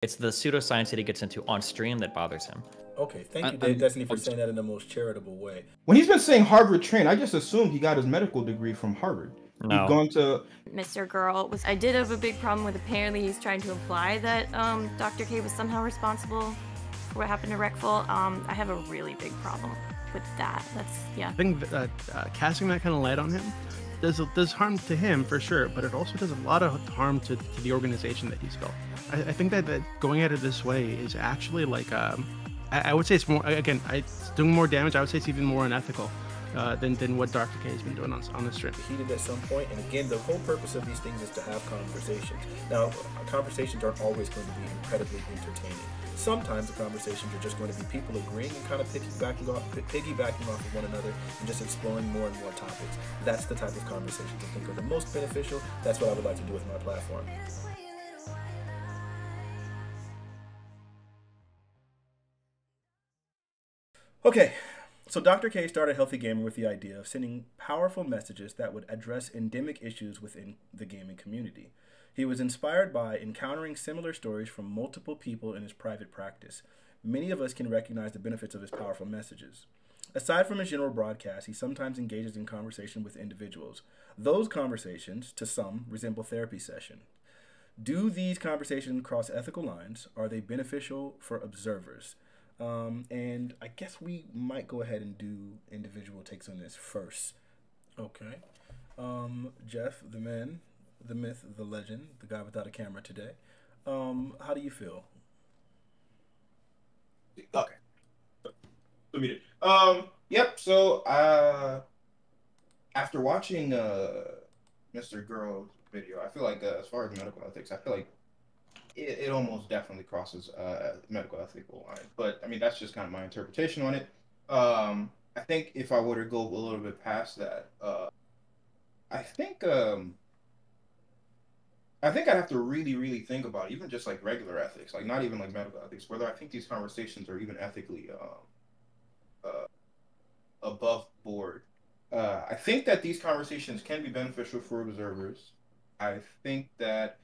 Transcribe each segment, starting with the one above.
It's the pseudoscience that he gets into on stream that bothers him. Okay, thank you, I'm Destiny, for saying that in the most charitable way. when he's been saying Harvard trained, I just assumed he got his medical degree from Harvard. He's No. gone to. Mr. Girl was. I did have a big problem with apparently he's trying to imply that Dr. K was somehow responsible for what happened to Reckful. I have a really big problem with that. I think that casting that kind of light on him does harm to him for sure, but it also does a lot of harm to the organization that he's built. I think that going at it this way is actually like I would say it's more, again, it's doing more damage. I would say it's even more unethical than what Dr. K has been doing on the stream. Heated at some point, and again, the whole purpose of these things is to have conversations. Now, conversations aren't always going to be incredibly entertaining. Sometimes the conversations are just going to be people agreeing and kind of piggybacking off of one another and just exploring more and more topics. That's the type of conversations I think are the most beneficial. That's what I would like to do with my platform. Okay, so Dr. K started Healthy Gamer with the idea of sending powerful messages that would address endemic issues within the gaming community. He was inspired by encountering similar stories from multiple people in his private practice. Many of us can recognize the benefits of his powerful messages. Aside from his general broadcast, he sometimes engages in conversation with individuals. Those conversations, to some, resemble therapy sessions. Do these conversations cross ethical lines? Are they beneficial for observers? And I guess we might go ahead and do individual takes on this first. Okay. Jeff, the man, the myth, the legend, the guy without a camera today. How do you feel? Okay. Let me Yep. So after watching Mr. Girl's video, I feel like as far as medical ethics, I feel like it almost definitely crosses medical ethical line. But I mean, that's just kind of my interpretation on it. I think if I were to go a little bit past that, I think I'd have to really, really think about it, even just like regular ethics, like not even like medical ethics, whether I think these conversations are even ethically above board. I think that these conversations can be beneficial for observers. I think that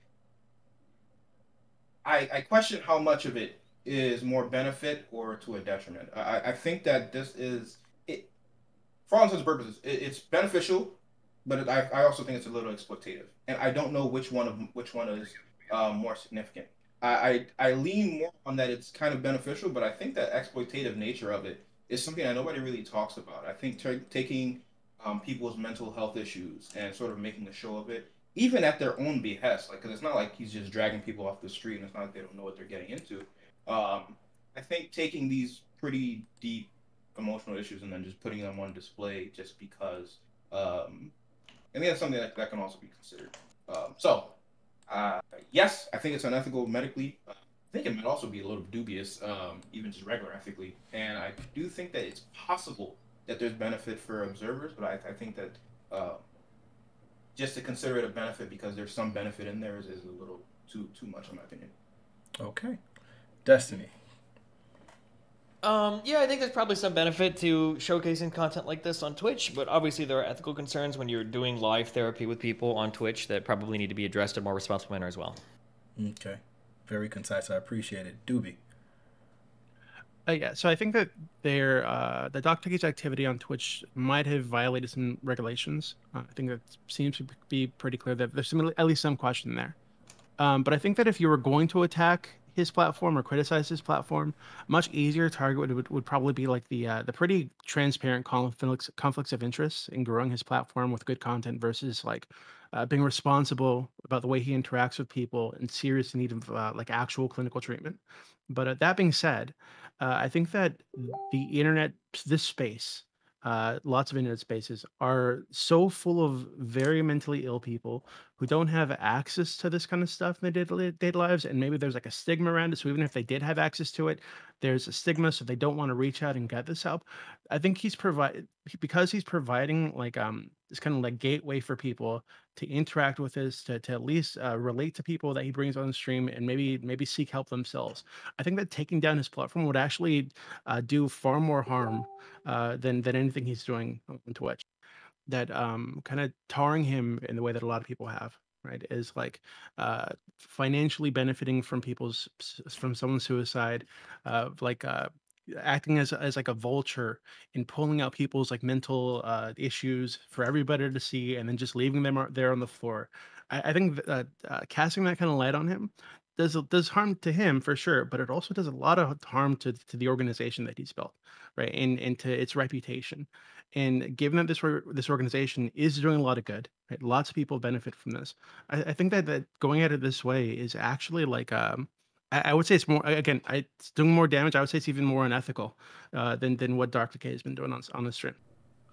I question how much of it is more benefit or to a detriment. I think that this is it for all intents and purposes. It's beneficial, but I also think it's a little exploitative, and I don't know which one is more significant. I lean more on that it's kind of beneficial, but I think that exploitative nature of it is something that nobody really talks about. I think taking people's mental health issues and sort of making a show of it, even at their own behest, like because it's not like he's just dragging people off the street, and it's not like they don't know what they're getting into. I think taking these pretty deep emotional issues and then just putting them on display just because I think that's something that can also be considered. Yes, I think it's unethical medically. I think it might also be a little dubious, even just regular ethically. And I do think that it's possible that there's benefit for observers, but I think that just to consider it a benefit because there's some benefit in there is a little too much, in my opinion. Okay. Destiny. Yeah, I think there's probably some benefit to showcasing content like this on Twitch, but obviously there are ethical concerns when you're doing live therapy with people on Twitch that probably need to be addressed in a more responsible manner as well. Okay. Very concise. I appreciate it. Doobie. Yeah, so I think that the Dr. K's activity on Twitch might have violated some regulations. I think that seems to be pretty clear that there's at least some question there. But I think that if you were going to attack his platform or criticize his platform, a much easier target would probably be like the pretty transparent conflicts of interest in growing his platform with good content versus like being responsible about the way he interacts with people in serious need of like actual clinical treatment. But that being said, I think that the internet, this space, lots of internet spaces are so full of very mentally ill people who don't have access to this kind of stuff in their daily lives, and maybe there's like a stigma around it. So even if they did have access to it, there's a stigma, so they don't want to reach out and get this help. I think because he's providing like this kind of like gateway for people to interact with this, to at least relate to people that he brings on the stream, and maybe seek help themselves. I think that taking down his platform would actually do far more harm than anything he's doing on Twitch. That kind of tarring him in the way that a lot of people have right? Is like financially benefiting from from someone's suicide, like acting as like a vulture and pulling out people's like mental issues for everybody to see, and then just leaving them there on the floor. I think that casting that kind of light on him does harm to him for sure, but it also does a lot of harm to the organization that he's built, right, and to its reputation. And given that this organization is doing a lot of good, right, lots of people benefit from this. I think that going at it this way is actually like I would say it's more again. It's doing more damage. I would say it's even more unethical than what Dr. K has been doing on the stream.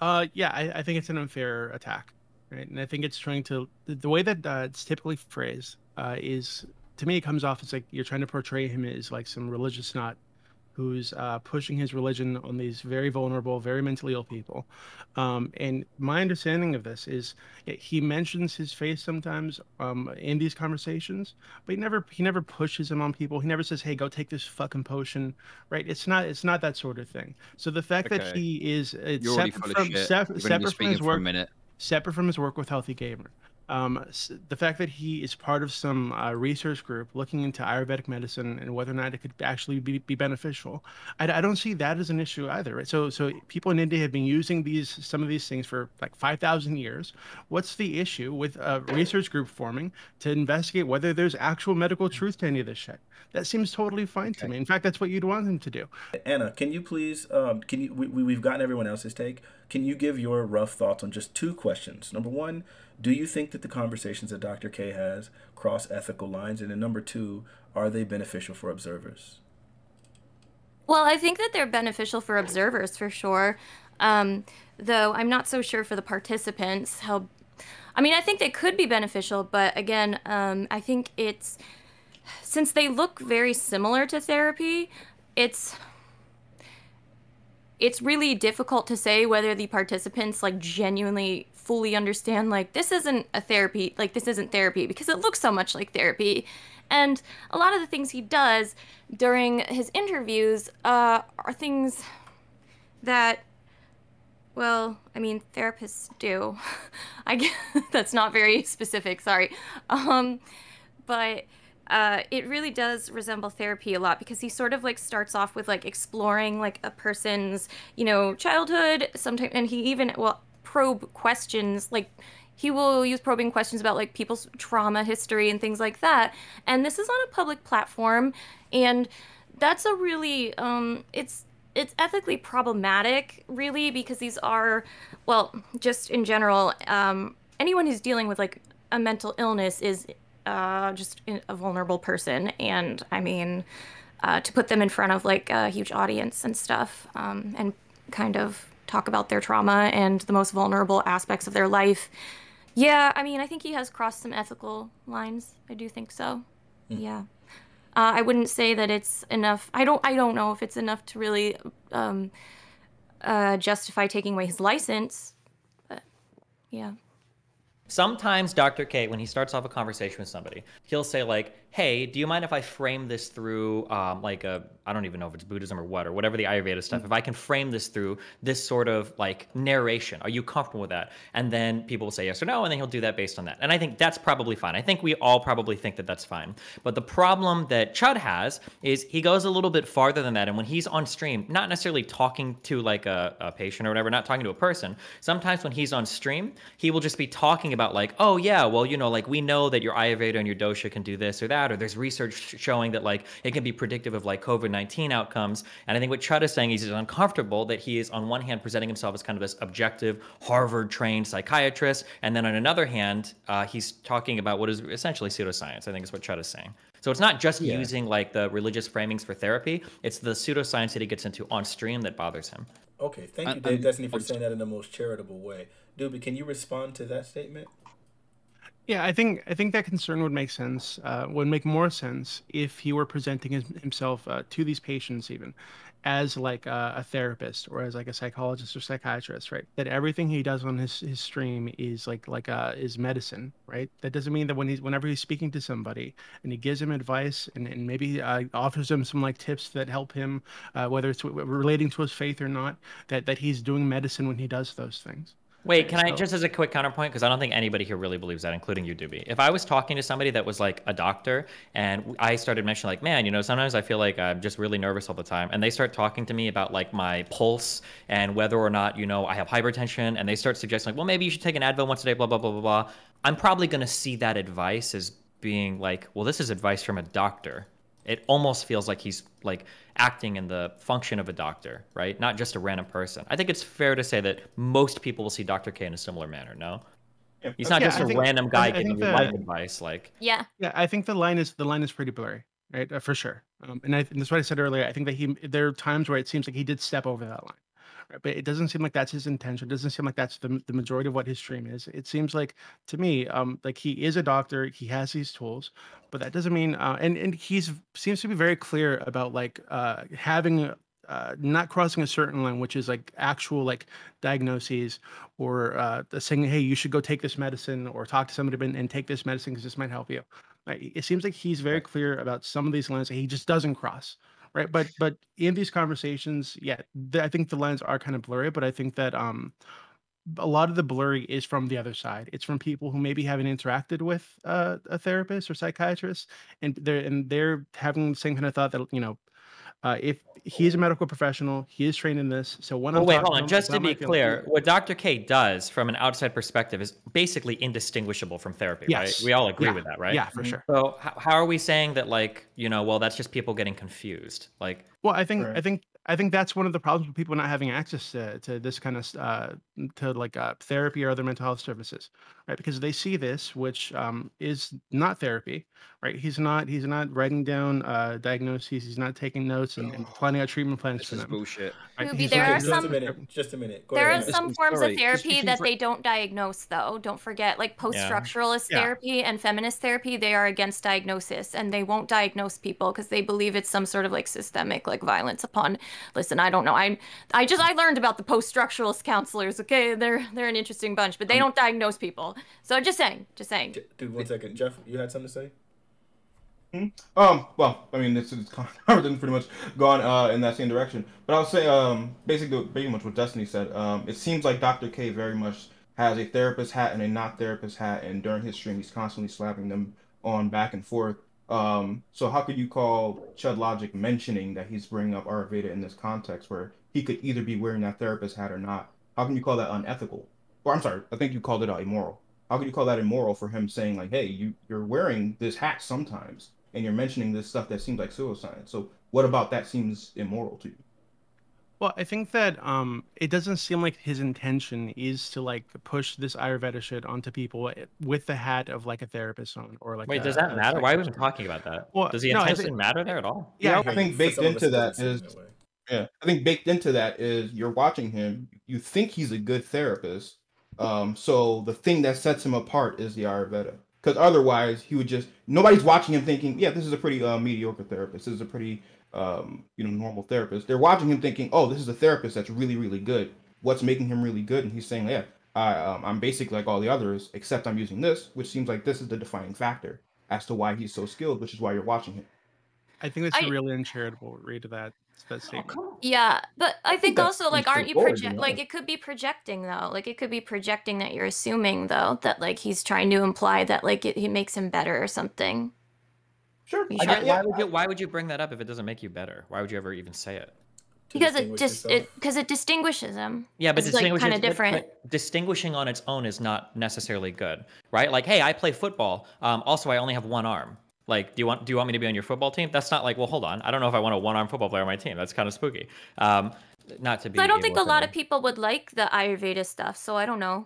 Yeah, I think it's an unfair attack, right? And I think it's trying to the way that it's typically phrased is to me it comes off as like you're trying to portray him as like some religious nut who's pushing his religion on these very vulnerable, very mentally ill people. And my understanding of this is he mentions his faith sometimes in these conversations, but he never pushes him on people. He never says, "Hey, go take this fucking potion," right? It's not that sort of thing. So the fact that Okay. he is You're already full of shit. You've only been separate from speaking his for a work, minute. separate from his work with Healthy Gamer. The fact that he is part of some research group looking into Ayurvedic medicine and whether or not it could actually be beneficial, I don't see that as an issue either. Right? So people in India have been using some of these things for like 5,000 years. What's the issue with a research group forming to investigate whether there's actual medical truth to any of this shit? That seems totally fine to me. In fact, that's what you'd want him to do. Anna, can you please, we've gotten everyone else's take. Can you give your rough thoughts on just two questions? Number one, do you think that the conversations that Dr. K has cross ethical lines? And then number two, are they beneficial for observers? Well, I think that they're beneficial for observers for sure. Though I'm not so sure for the participants I mean, I think they could be beneficial, but again, I think since they look very similar to therapy, it's really difficult to say whether the participants like genuinely fully understand like this isn't therapy because it looks so much like therapy. And a lot of the things he does during his interviews are things that, well, I mean, therapists do. I guess that's not very specific, sorry. But it really does resemble therapy a lot because he sort of like starts off with like exploring like a person's, childhood sometimes, and he even will probe questions, like he will use probing questions about like people's trauma history and things like that. And this is on a public platform, and that's a really it's ethically problematic, really, because these are, well, just in general, anyone who's dealing with like a mental illness is just a vulnerable person, and I mean, to put them in front of like a huge audience and stuff, and kind of talk about their trauma and the most vulnerable aspects of their life. Yeah, I mean, I think he has crossed some ethical lines. I do think so. Yeah. I wouldn't say that it's enough. I don't know if it's enough to really justify taking away his license. But yeah. Sometimes Dr. K, when he starts off a conversation with somebody, he'll say like, hey, do you mind if I frame this through I don't even know if it's Buddhism or whatever the Ayurveda stuff. If I can frame this through this sort of like narration, are you comfortable with that? And then people will say yes or no, and then he'll do that based on that. And I think that's probably fine. I think we all probably think that that's fine. But the problem that Chud has is he goes a little bit farther than that. And when he's on stream, not necessarily talking to like a patient or whatever, not talking to a person, sometimes when he's on stream, he will just be talking about like, oh yeah, well, like we know that your Ayurveda and your dosha can do this or that, or there's research showing that like it can be predictive of like COVID-19 outcomes. And I think what Chud is saying is he's uncomfortable that he is on one hand presenting himself as kind of this objective Harvard-trained psychiatrist, and then on another hand, he's talking about what is essentially pseudoscience, I think is what Chud is saying. So it's not just using like the religious framings for therapy, it's the pseudoscience that he gets into on stream that bothers him. Okay, thank you, Dave Destiny, for saying that in the most charitable way. Doobie, can you respond to that statement? Yeah, I think that concern would make sense. Would make more sense if he were presenting himself to these patients even as like a therapist or as like a psychologist or psychiatrist, right? That everything he does on his stream is is medicine, right? That doesn't mean that whenever he's speaking to somebody and he gives him advice and maybe offers him some like tips that help him, whether it's relating to his faith or not, that he's doing medicine when he does those things. Wait, can I just as a quick counterpoint, because I don't think anybody here really believes that, including you, Doobie. If I was talking to somebody that was like a doctor, and I started mentioning like, man, sometimes I feel like I'm just really nervous all the time, and they start talking to me about like my pulse and whether or not I have hypertension, and they start suggesting like, well, maybe you should take an Advil once a day, blah blah blah blah blah. I'm probably gonna see that advice as being like, well, this is advice from a doctor. It almost feels like he's like acting in the function of a doctor, right? Not just a random person. I think it's fair to say that most people will see Dr. K in a similar manner, no? He's not just a random guy giving you life advice. Yeah, I think the line is pretty blurry, right? For sure. And that's what I said earlier. I think that there are times where it seems like he did step over that line. Right? But it doesn't seem like that's his intention. It doesn't seem like that's the majority of what his stream is. It seems like to me, like he is a doctor. He has these tools, but that doesn't mean. And seems to be very clear about like having. Not crossing a certain line, which is like actual like diagnoses or saying, hey, you should go take this medicine or talk to somebody and take this medicine because this might help you. It seems like he's very clear about some of these lines that he just doesn't cross. Right. But in these conversations, yeah, I think the lines are kind of blurry, but I think that a lot of the blurry is from the other side. It's from people who maybe haven't interacted with a therapist or psychiatrist, and they're having the same kind of thought that if he's a medical professional, he is trained in this. So when I'm wait, talking hold to on. him, Just it's to not my be feeling. clear, what Dr. K does from an outside perspective is basically indistinguishable from therapy, right? Yes. We all agree Yeah. with that, right? Yeah, for sure. So how are we saying that, like, well, that's just people getting confused? Like, Well, I think that's one of the problems with people not having access to this kind of therapy or other mental health services, right? Because they see this, which is not therapy, right? He's not writing down diagnoses. He's not taking notes and planning out treatment plans This for is them. bullshit. Right? Ruby, He's there looking- are some. Just a minute. Go There ahead. are some forms sorry. of therapy Just- that they don't diagnose, though. Don't forget, like post-structuralist Yeah. therapy and feminist therapy, they are against diagnosis, and they won't diagnose people because they believe it's some sort of like systemic like violence upon. Listen, I don't know. I learned about the post-structuralist counselors. Okay, they're an interesting bunch, but they don't diagnose people. So just saying. Dude, 1 second. Jeff, you had something to say? Well, I mean, this is everything pretty much gone in that same direction. But I'll say, basically, pretty much what Destiny said. It seems like Dr. K very much has a therapist hat and a not therapist hat, and during his stream, he's constantly slapping them on back and forth. So how could you call Chud Logic mentioning that he's bringing up Ayurveda in this context where he could either be wearing that therapist hat or not? How can you call that unethical? Or I'm sorry, I think you called it immoral. How could you call that immoral for him saying like, hey, you're wearing this hat sometimes, and you're mentioning this stuff that seems like suicide. So what about that seems immoral to you? Well, I think that it doesn't seem like his intention is to like push this Ayurveda shit onto people with the hat of like a therapist on or like. wait, does that matter? Why are we even talking about that? Well, Does the no, intention matter there at all? Yeah, I think baked into that is I think baked into that is you're watching him, you think he's a good therapist. So the thing that sets him apart is the Ayurveda. Because otherwise he would nobody's watching him thinking, yeah, this is a pretty mediocre therapist. This is a pretty normal therapist. They're watching him thinking, oh, this is a therapist that's really, really good. What's making him really good? And he's saying, yeah, I'm basically like all the others, except I'm using this, which seems like this is the defining factor as to why he's so skilled, which is why you're watching him. I think that's a really uncharitable read of that statement. Yeah, but I think that's also like, aren't you straightforward, to be like honest. it could be projecting though. Like it could be projecting that you're assuming though that like he's trying to imply that like it makes him better or something. Sure. You I sure? get- Why would you bring that up if it doesn't make you better? Why would you ever even say it? Because distinguish it distinguishes him. Yeah, but It's like kind of different. but distinguishing on its own is not necessarily good, right? Like, hey, I play football. Also, I only have one arm. Like, do you want me to be on your football team? That's not like, well, hold on. I don't know if I want a one-arm football player on my team. That's kind of spooky. Not to be. So I don't think a evil lot or of people would like the Ayurveda stuff. So I don't know.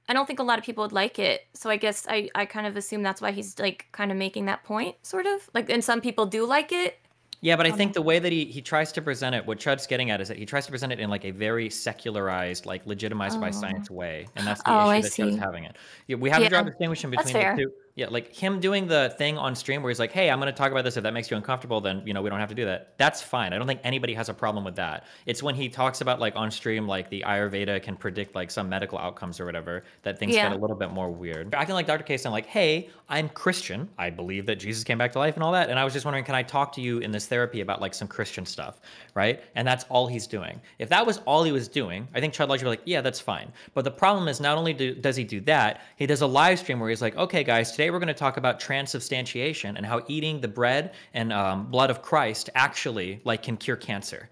I don't think a lot of people would like it. So I guess I kind of assume that's why he's like kind of making that point, sort of. Like, and some people do like it. Yeah, but I think the way that he tries to present it, what Chud's getting at is that he tries to present it in like a very secularized, like legitimized by science way, and that's the issue I that Chud's see. having it. Yeah, we have to draw a distinction That's between the fair. two. Yeah, like him doing the thing on stream where he's like, "Hey, I'm going to talk about this. If that makes you uncomfortable, then we don't have to do that." That's fine. I don't think anybody has a problem with that. It's when he talks about like on stream, like the Ayurveda can predict like some medical outcomes or whatever, that things get a Yeah. little bit more weird. Acting like Dr. K saying like, "Hey, I'm Christian. I believe that Jesus came back to life and all that, and I was just wondering, can I talk to you in this therapy about like some Christian stuff, right?" And that's all he's doing. If that was all he was doing, I think Chad Lodge would be like, "Yeah, that's fine." But the problem is not only does he do that, he does a live stream where he's like, "Okay, guys, today we're going to talk about transubstantiation and how eating the bread and blood of Christ actually like can cure cancer."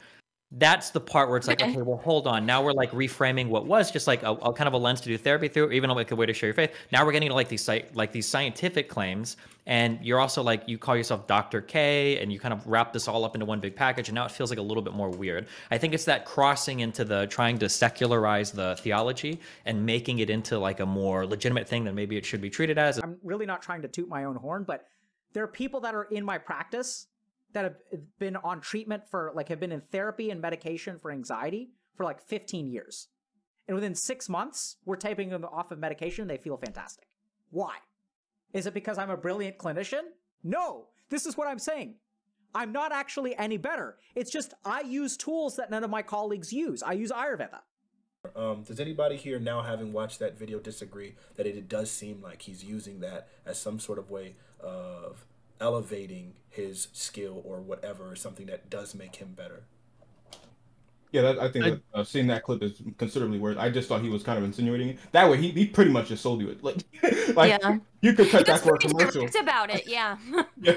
That's the part where it's like, Okay. okay, well, hold on. Now we're like reframing what was just like a kind of a lens to do therapy through, even like a way to share your faith. Now we're getting to like these scientific claims, and you're also like you call yourself Dr. K, and you kind of wrap this all up into one big package, and now it feels like a little bit more weird. I think it's that crossing into the trying to secularize the theology and making it into like a more legitimate thing than maybe it should be treated as. I'm really not trying to toot my own horn, but there are people that are in my practice that have been on treatment for like have been in therapy and medication for anxiety for like 15 years. And within 6 months, we're taping them off of medication and they feel fantastic. Why? Is it because I'm a brilliant clinician? No, this is what I'm saying. I'm not actually any better. It's just I use tools that none of my colleagues use. I use Ayurveda. Does anybody here now, having watched that video, disagree that it does seem like he's using that as some sort of way of elevating his skill or whatever, or something that does make him better? Yeah, I think that, seeing that clip is considerably worse. I just thought he was kind of insinuating it. That way, he pretty much just sold you it. Like Yeah. you could cut He that was for a pretty commercial. direct about it. Yeah. Yeah,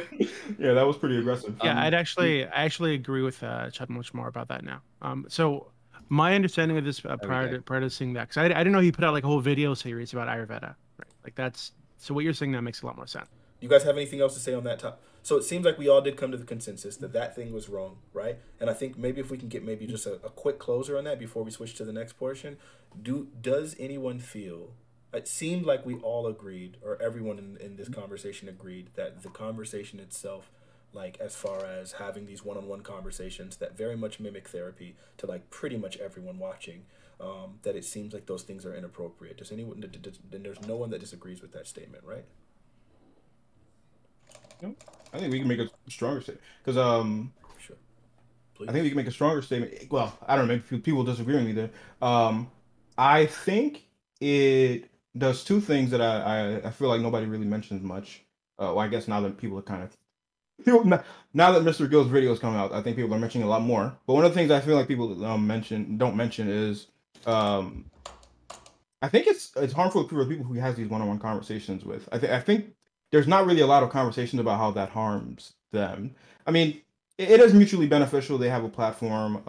yeah, that was pretty aggressive. Yeah, I actually agree with Chad much more about that now. So my understanding of this prior to seeing that, because I didn't know he put out like a whole video series about Ayurveda. Right? Like that's so what you're saying now makes a lot more sense. You guys have anything else to say on that topic? So it seems like we all did come to the consensus that that thing was wrong, right? And I think maybe if we can get maybe just a quick closer on that before we switch to the next portion, does anyone feel, it seemed like we all agreed, or everyone in this conversation agreed, that the conversation itself, like as far as having these one-on-one conversations that very much mimic therapy to like pretty much everyone watching, that it seems like those things are inappropriate. Does anyone, then there's no one that disagrees with that statement, right? I think we can make a stronger statement because Sure. Please. I think we can make a stronger statement. Well, I don't know. Maybe people disagree with me there. I think it does two things that I feel like nobody really mentions much. Well, I guess now that people are kind of now that Mr. Gill's videos come out, I think people are mentioning a lot more. But one of the things I feel like people don't mention is I think it's harmful for people who he has these one-on-one conversations with. I think there's not really a lot of conversations about how that harms them. I mean, it is mutually beneficial. They have a platform.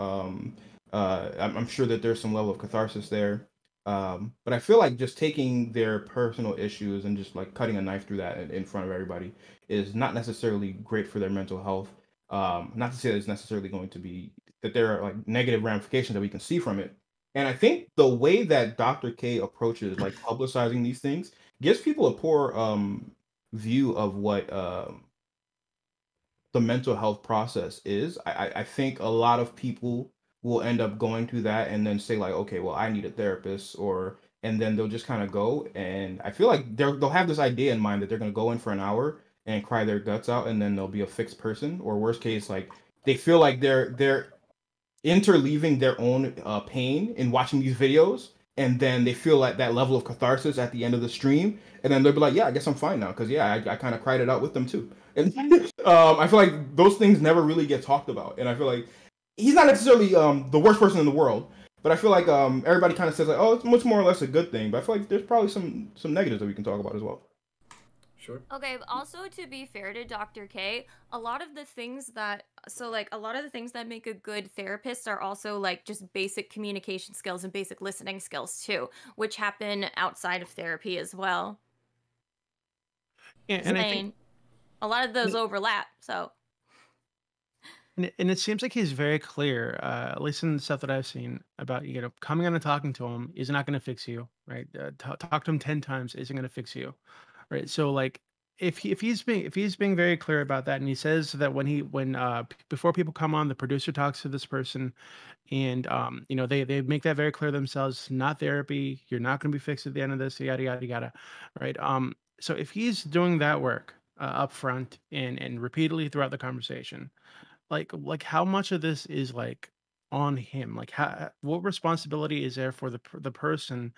I'm sure that there's some level of catharsis there. But I feel like just taking their personal issues and just like cutting a knife through that in front of everybody is not necessarily great for their mental health. Not to say that it's necessarily going to be that there are like negative ramifications that we can see from it. And I think the way that Dr. K approaches like publicizing these things gives people a poor view of what the mental health process is. I think a lot of people will end up going to that and then say like, okay, well, I need a therapist, and then they'll just kind of go. And I feel like they'll have this idea in mind that they're going to go in for an hour and cry their guts out, and then they'll be a fixed person. Or worst case, like they feel like they're interleaving their own pain in watching these videos, and then they feel like that level of catharsis at the end of the stream, and then they'll be like, yeah, I guess I'm fine now, because yeah, I kind of cried it out with them too. And I feel like those things never really get talked about, and I feel like he's not necessarily the worst person in the world, but I feel like everybody kind of says like, oh, it's much more or less a good thing, but I feel like there's probably some negatives that we can talk about as well. Sure. Okay, also to be fair to Dr. K, a lot of the things that make a good therapist are also like just basic communication skills and basic listening skills too, which happen outside of therapy as well. Yeah, and I think a lot of those overlap, so. And it seems like he's very clear, at least in the stuff that I've seen, about coming on and talking to him is not going to fix you, right? Talk to him 10 times isn't going to fix you, right? So like if he's being very clear about that, and he says that when before people come on, the producer talks to this person, and they make that very clear themselves, not therapy. You're not going to be fixed at the end of this, yada yada yada, right? So if he's doing that work up front and repeatedly throughout the conversation, like how much of this is like on him? Like how what responsibility is there for the person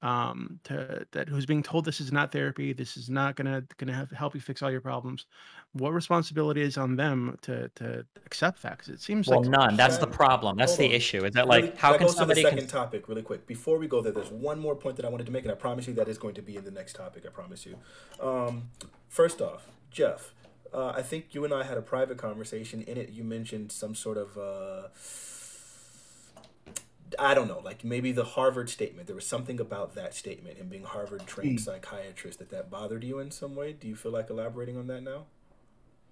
to that who's being told this is not therapy, this is not help you fix all your problems? What responsibility is on them to accept that? 'Cause it seems Well, like none. That's the That, problem. That's hold the on. issue. Is that Really, like how that can goes to the somebody second topic really quick. Before we go there, there's one more point that I wanted to make, and I promise you that is going to be in the next topic. I promise you. First off, Jeff, I think you and I had a private conversation. In it, you mentioned some sort of I don't know, like maybe the Harvard statement. There was something about that statement, him being Harvard trained psychiatrist, that bothered you in some way. Do you feel like elaborating on that now?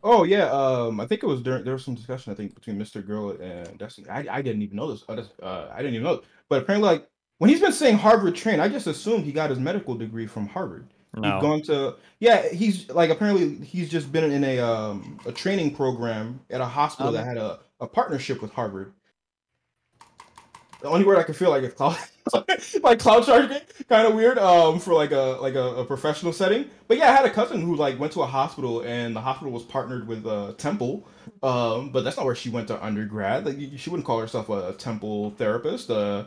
Oh yeah, I think it was there was some discussion I think between Mr. Girl and Destiny. I didn't even know this. I didn't even know. But apparently, like when he's been saying Harvard trained, I just assumed he got his medical degree from Harvard. He's no. gone to yeah. He's like apparently he's just been in a training program at a hospital that had a partnership with Harvard. The only word I can feel like is cloud, like cloud charging, kind of weird. For like a professional setting. But yeah, I had a cousin who like went to a hospital, and the hospital was partnered with Temple. But that's not where she went to undergrad. Like she wouldn't call herself a Temple therapist. Uh,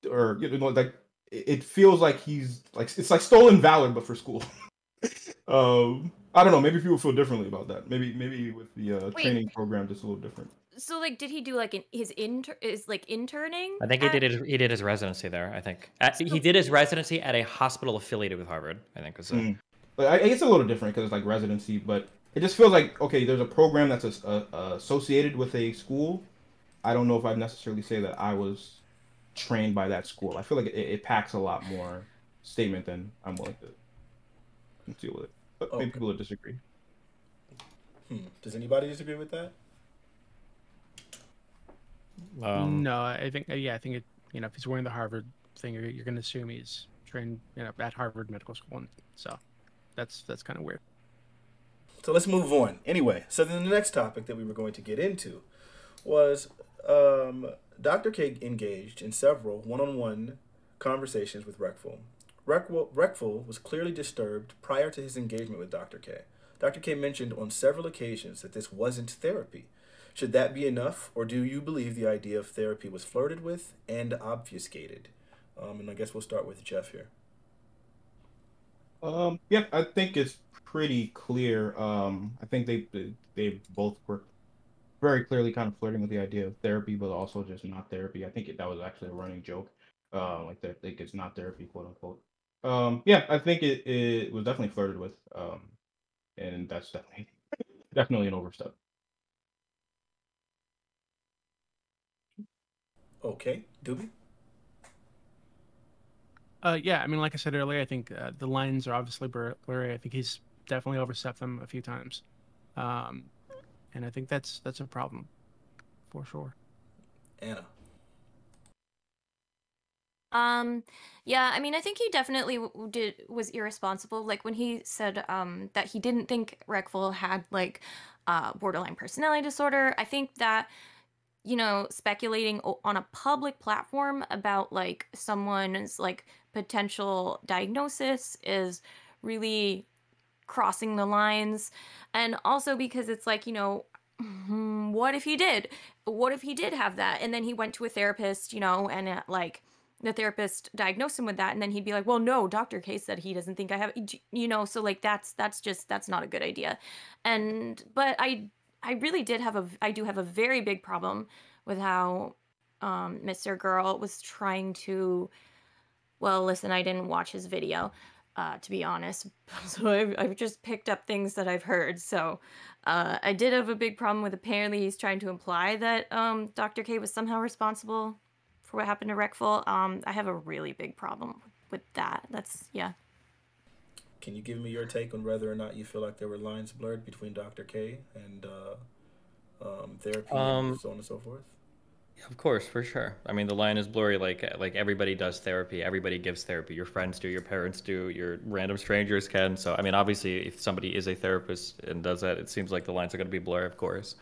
or you know, like it feels like he's like it's like stolen valor, but for school. I don't know. Maybe people feel differently about that. Maybe with the Wait, training program, just a little different. so like, did he do like his like interning I think at? he did his residency there. I think he So did his residency at a hospital affiliated with Harvard. I think was the. Mm. But I guess it's a little different because it's like residency, but it just feels like okay, there's a program that's associated with a school. I don't know if I'd necessarily say that I was trained by that school. I feel like it packs a lot more statement than I'm willing to deal with it. But maybe Okay. people would disagree. Does anybody disagree with that? no, I think yeah, I think it if he's wearing the Harvard thing, you're going to assume he's trained at Harvard Medical School, and so that's kind of weird. So let's move on. Anyway, so then the next topic that we were going to get into was Dr. K engaged in several one-on-one conversations with Reckful. Reckful was clearly disturbed prior to his engagement with Dr. K. Dr. K mentioned on several occasions that this wasn't therapy. Should that be enough, or do you believe the idea of therapy was flirted with and obfuscated? And I guess we'll start with Jeff here. Yeah, I think it's pretty clear. I think they both were very clearly kind of flirting with the idea of therapy, but also just not therapy. I think that was actually a running joke, like that like it's not therapy, quote unquote. Yeah, I think it was definitely flirted with, and that's definitely an overstep. Okay, Doobie? Yeah, I mean, like I said earlier, I think the lines are obviously blurry. I think he's definitely overstepped them a few times, um, and I think that's a problem for sure. Anna. Um, yeah, I mean, I think he definitely was irresponsible. Like when he said that he didn't think Reckful had like borderline personality disorder. I think that speculating on a public platform about like someone's like potential diagnosis is really crossing the lines. And also because it's like, what if he did? What if he did have that? And then he went to a therapist, and like the therapist diagnosed him with that. And then he'd be like, well, no, Dr. K said he doesn't think I have, so like that's not a good idea. But I really I do have a very big problem with how Mr. Girl was trying to, well, listen, I didn't watch his video, to be honest. So I've just picked up things that I've heard. So I did have a big problem with apparently he's trying to imply that Dr. K was somehow responsible for what happened to Reckful. I have a really big problem with that. Yeah. Can you give me your take on whether or not you feel like there were lines blurred between Dr. K and therapy and so on and so forth? Of course, for sure. I mean, the line is blurry. Like everybody does therapy. Everybody gives therapy. Your friends do. Your parents do. Your random strangers can. So, I mean, obviously, if somebody is a therapist and does that, it seems like the lines are going to be blurry, of course.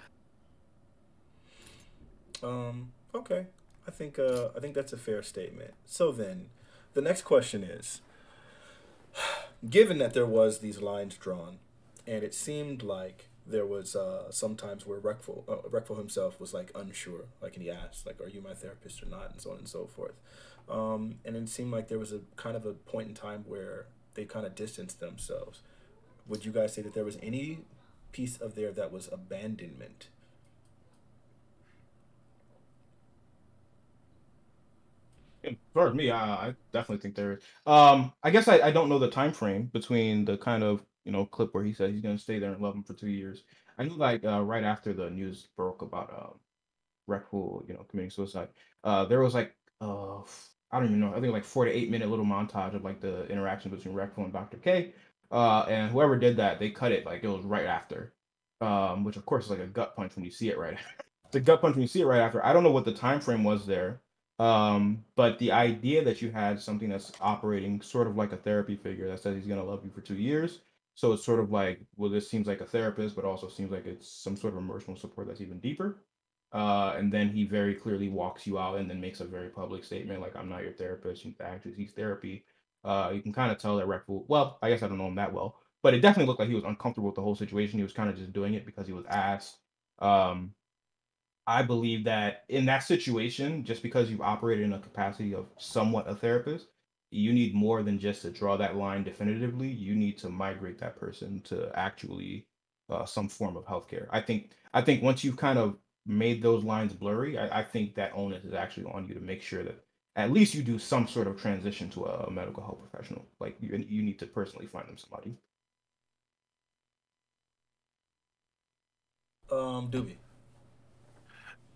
Okay. I think that's a fair statement. So then, the next question is, given that there was these lines drawn, and it seemed like there was sometimes where Reckful himself was like unsure, like, and he asked like, "Are you my therapist or not?" and so on and so forth. And it seemed like there was a kind of a point in time where they kind of distanced themselves. Would you guys say that there was any piece of there that was abandonment? As far as me, I definitely think there is. I guess I don't know the time frame between the kind of clip where he said he's going to stay there and love him for 2 years. I knew like right after the news broke about Reckful, committing suicide, there was like I don't even know. I think like 4 to 8 minute little montage of like the interaction between Reckful and Dr. K. And whoever did that, they cut it like it was right after, which of course is like a gut punch when you see it right. It's a gut punch when you see it right after. I don't know what the time frame was there, but the idea that you had something that's operating sort of like a therapy figure that says he's gonna love you for 2 years. So it's sort of like, well, this seems like a therapist, but also seems like it's some sort of emotional support that's even deeper. And then he very clearly walks you out and then makes a very public statement like, "I'm not your therapist. You actually seek therapy." You can kind of tell that Reckful. Well, I guess I don't know him that well, but it definitely looked like he was uncomfortable with the whole situation. He was kind of just doing it because he was asked. Um, I believe that in that situation, just because you've operated in a capacity of somewhat a therapist, you need more than just to draw that line definitively. You need to migrate that person to actually some form of healthcare. I think once you've kind of made those lines blurry, I think that onus is actually on you to make sure that at least you do some sort of transition to a medical health professional. Like you need to personally find them somebody. Doobie.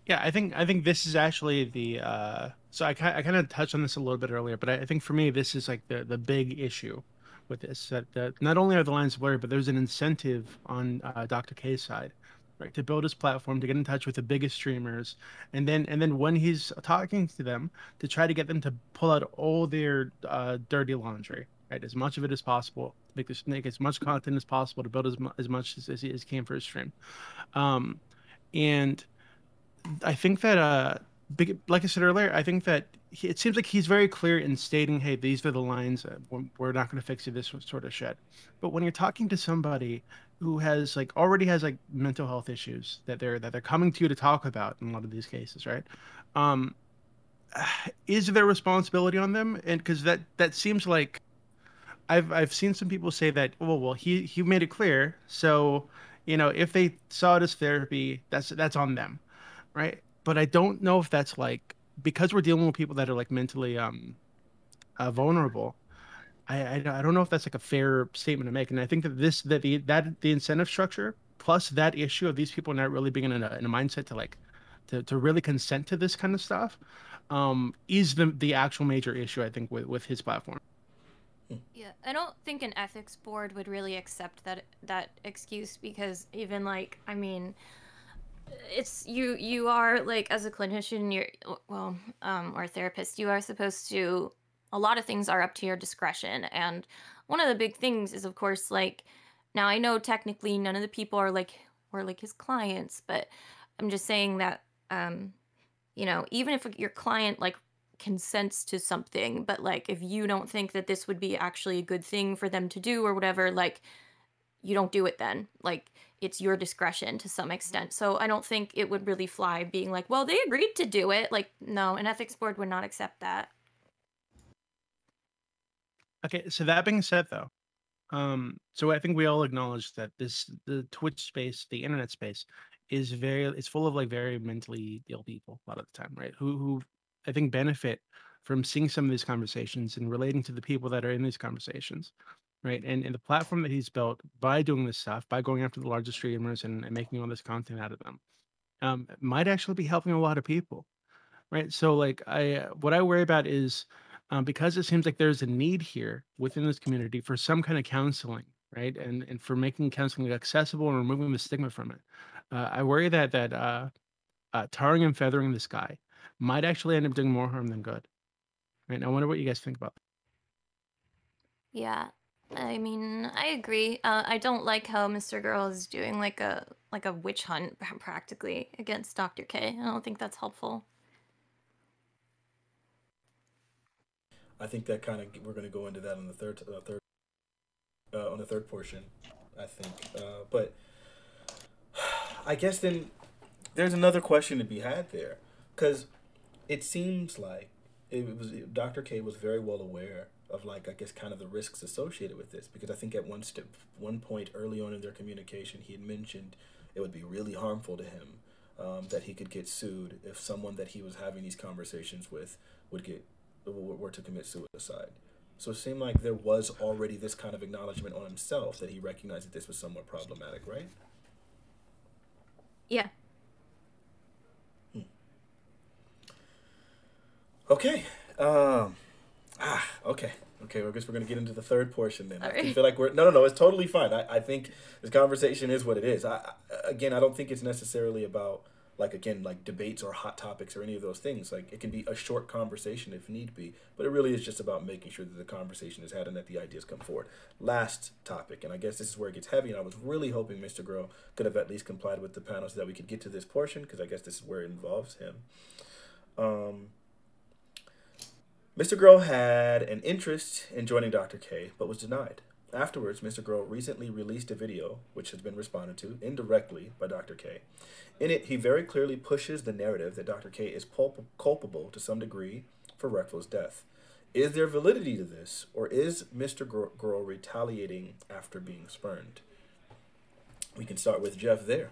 Yeah, I think this is actually the so I kind of touched on this a little bit earlier, but I think for me this is like the big issue with this that not only are the lines blurry, but there's an incentive on Dr. K's side, right, to build his platform, to get in touch with the biggest streamers, and then when he's talking to them, to try to get them to pull out all their dirty laundry, right, as much of it as possible, make as much content as possible to build as much as he can for his stream, and I think that, like I said earlier, I think that it seems like he's very clear in stating, "Hey, these are the lines. We're not going to fix you." This sort of shit. But when you're talking to somebody who has like already has like mental health issues that they're coming to you to talk about in a lot of these cases, right? Um, is there responsibility on them? And because that seems like I've seen some people say that, well, he made it clear, so if they saw it as therapy, that's on them, right? But I don't know if that's like because we're dealing with people that are like mentally vulnerable. I don't know if that's like a fair statement to make, and I think that the incentive structure plus that issue of these people not really being in a mindset to like to really consent to this kind of stuff is the actual major issue I think with his platform. Yeah, I don't think an ethics board would really accept that excuse because even like I mean, it's you are like as a clinician you're well or a therapist you are supposed to a lot of things are up to your discretion and one of the big things is of course like now I know technically none of the people are like were like his clients but I'm just saying that even if your client like consents to something but like if you don't think that this would be actually a good thing for them to do or whatever like you don't do it then. Like it's your discretion to some extent. So I don't think it would really fly being like, well, they agreed to do it. Like, no, an ethics board would not accept that. Okay, so that being said, though, so I think we all acknowledge that the Twitch space, the internet space, it's full of like very mentally ill people a lot of the time, right? Who I think benefit from seeing some of these conversations and relating to the people that are in these conversations, right? And the platform that he's built by doing this stuff, by going after the largest streamers and making all this content out of them, might actually be helping a lot of people, right? So like what I worry about is because it seems like there's a need here within this community for some kind of counseling, right? And for making counseling accessible and removing the stigma from it. I worry that tarring and feathering this guy might actually end up doing more harm than good. Right? I wonder what you guys think about that. Yeah. I mean, I agree. I don't like how Mr. Girl is doing like a witch hunt practically against Dr. K. I don't think that's helpful. I think that kind of we're going to go into that in the third. on the third portion, I think. But I guess then there's another question to be had there, because it seems like Dr. K was very well aware of, like, I guess kind of the risks associated with this, because I think at one point early on in their communication, he had mentioned it would be really harmful to him, that he could get sued if someone that he was having these conversations with were to commit suicide. So it seemed like there was already this kind of acknowledgement on himself that he recognized that this was somewhat problematic, right? Yeah. Okay. Okay. Okay, well, I guess we're going to get into the third portion then. Sorry. I feel like No, it's totally fine. I think this conversation is what it is. Again, I don't think it's necessarily about, like debates or hot topics or any of those things. Like, it can be a short conversation if need be, but it really is just about making sure that the conversation is had and that the ideas come forward. Last topic, and I guess this is where it gets heavy, and I was really hoping Mr. Groh could have at least complied with the panel so that we could get to this portion, because I guess this is where it involves him. Mr. Groh had an interest in joining Dr. K, but was denied. Afterwards, Mr. Groh recently released a video, which has been responded to indirectly by Dr. K. In it, he very clearly pushes the narrative that Dr. K is culpable to some degree for Reckful's death. Is there validity to this, or is Mr. Groh retaliating after being spurned? We can start with Jeff there.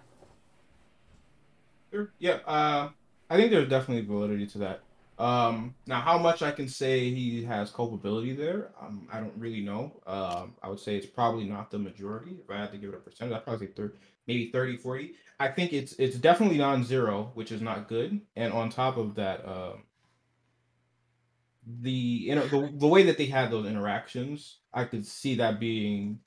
Sure. Yeah, I think there's definitely validity to that. Now, how much I can say he has culpability there, I don't really know. I would say it's probably not the majority. If I had to give it a percentage, I'd probably say maybe 30, 40. I think it's definitely non-zero, which is not good. And on top of that, the way that they had those interactions, I could see that being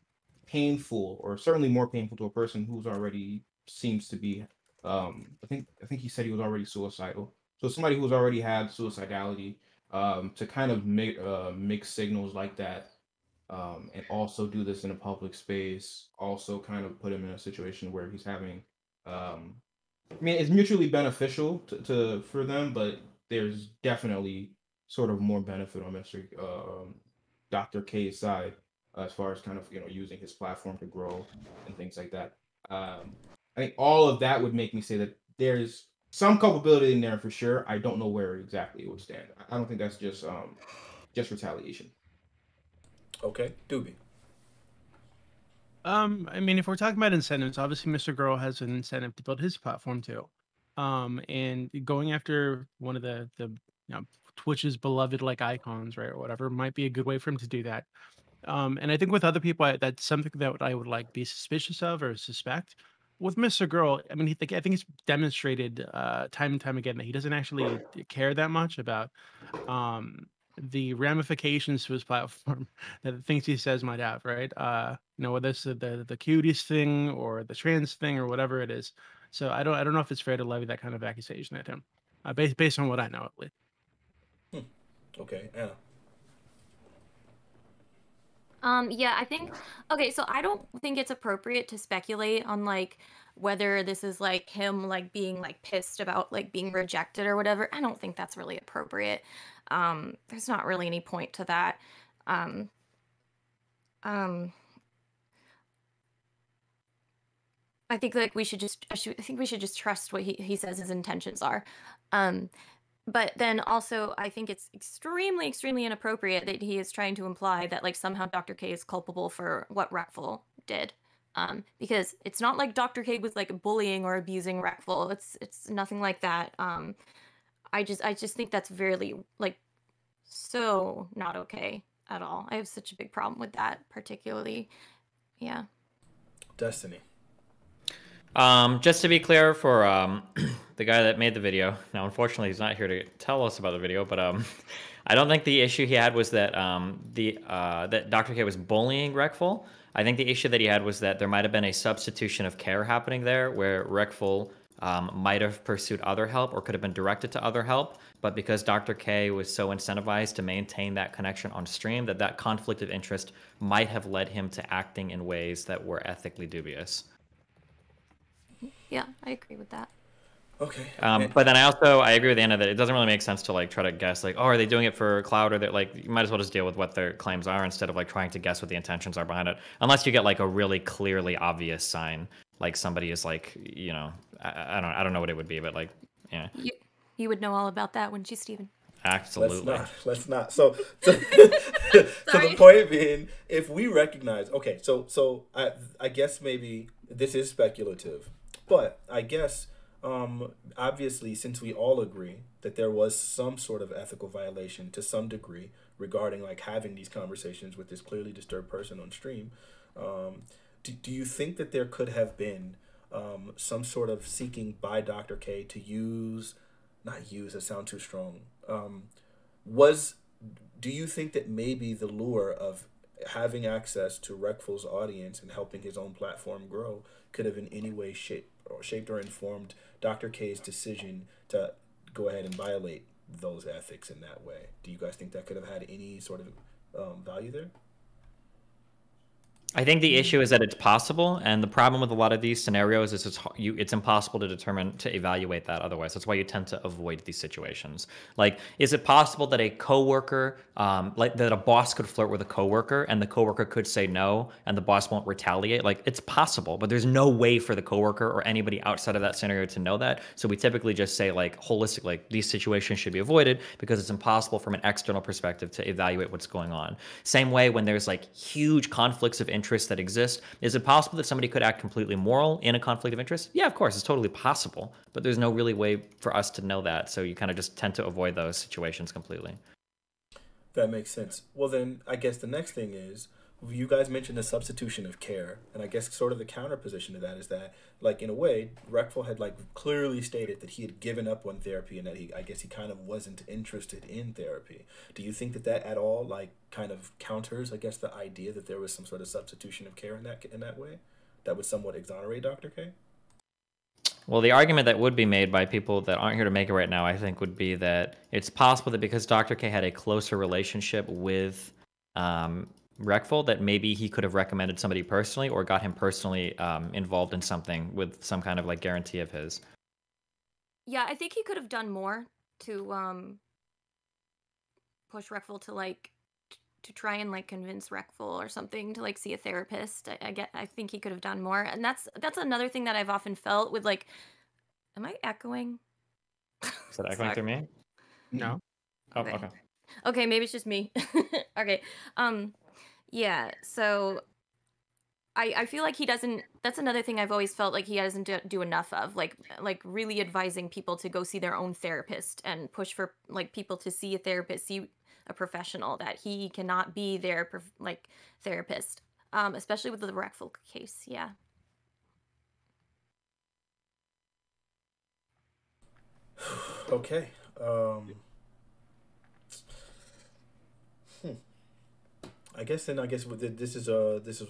painful, or certainly more painful to a person who's already seems to be. I think he said he was already suicidal. So somebody who's already had suicidality, to kind of make mix signals like that, and also do this in a public space, also kind of put him in a situation where he's having, I mean, it's mutually beneficial to for them, but there's definitely sort of more benefit on Mr. Dr. K's side, as far as kind of using his platform to grow and things like that. I think all of that would make me say that there's some culpability in there for sure. I don't know where exactly it would stand. I don't think that's just retaliation. Okay, Doobie. I mean, if we're talking about incentives, obviously Mr. Groh has an incentive to build his platform too. And going after one of the Twitch's beloved like icons, right, or whatever, might be a good way for him to do that. And I think with other people, that's something that I would like be suspicious of or suspect. With Mr. Girl, I mean, I think he's demonstrated time and time again that he doesn't actually care that much about the ramifications to his platform that the things he says might have, right? Whether it's the cuties thing or the trans thing or whatever it is. So I don't know if it's fair to levy that kind of accusation at him, based on what I know at least. Okay, Anna. Yeah, I think, okay, so I don't think it's appropriate to speculate on like whether this is like him like being like pissed about like being rejected or whatever. I don't think that's really appropriate. There's not really any point to that. Um, I think like I think we should just trust what he says his intentions are. But then also, I think it's extremely, extremely inappropriate that he is trying to imply that like somehow Dr. K is culpable for what Reckful did. Because it's not like Dr. K was like bullying or abusing Reckful. It's nothing like that. I just think that's very like so not okay at all. I have such a big problem with that, particularly. Yeah. Destiny. Just to be clear for the guy that made the video. Now, unfortunately, he's not here to tell us about the video, but I don't think the issue he had was that that Dr. K was bullying Reckful. I think the issue that he had was that there might have been a substitution of care happening there, where Reckful might have pursued other help or could have been directed to other help, but because Dr. K was so incentivized to maintain that connection on stream, that conflict of interest might have led him to acting in ways that were ethically dubious. Yeah, I agree with that. Okay. But then I agree with Anna that it doesn't really make sense to like try to guess like, oh, are they doing it for clout, or that like you might as well just deal with what their claims are instead of like trying to guess what the intentions are behind it. Unless you get like a really clearly obvious sign, like somebody is like, I don't know what it would be, but like, yeah, You would know all about that, wouldn't you, Steven? absolutely. Let's not. So the point being, if we recognize, okay, so I guess maybe this is speculative, but I guess obviously, since we all agree that there was some sort of ethical violation to some degree regarding like having these conversations with this clearly disturbed person on stream, do you think that there could have been some sort of seeking by Dr. K to use, not use, that sound too strong. Do you think that maybe the lure of having access to Reckful's audience and helping his own platform grow could have in any way shaped or informed Dr. K's decision to go ahead and violate those ethics in that way? Do you guys think that could have had any sort of value there? I think the issue is that it's possible, and the problem with a lot of these scenarios is it's impossible to determine, to evaluate that otherwise. That's why you tend to avoid these situations. Like, is it possible that a coworker, like that a boss could flirt with a coworker, and the coworker could say no, and the boss won't retaliate? Like, it's possible, but there's no way for the coworker or anybody outside of that scenario to know that. So we typically just say, like, holistic, like these situations should be avoided because it's impossible from an external perspective to evaluate what's going on. Same way when there's like huge conflicts of interest that exist. Is it possible that somebody could act completely moral in a conflict of interest? Yeah, of course, it's totally possible, but there's no really way for us to know that, so you kind of just tend to avoid those situations completely. That makes sense. Well, then I guess the next thing is, you guys mentioned the substitution of care, and I guess sort of the counter position to that is that, like, in a way, Reckful had like clearly stated that he had given up on therapy and that I guess he kind of wasn't interested in therapy. Do you think that that at all like kind of counters, I guess, the idea that there was some sort of substitution of care in that way that would somewhat exonerate Dr. K? Well, the argument that would be made by people that aren't here to make it right now, I think, would be that it's possible that because Dr. K had a closer relationship with Reckful, that maybe he could have recommended somebody personally or got him personally involved in something with some kind of like guarantee of his. Yeah, I think he could have done more to push Reckful to like to try and like convince Reckful or something to like see a therapist. I think he could have done more, and that's another thing that I've often felt with like, am I echoing? Is that echoing through me? No. Oh, okay. Okay, maybe it's just me. Okay. Yeah, so I feel like he doesn't, that's another thing I've always felt like he doesn't do enough of, like really advising people to go see their own therapist and push for like people to see a therapist, see a professional, that he cannot be their like therapist, especially with the Reckful case. Yeah. Okay. I guess this is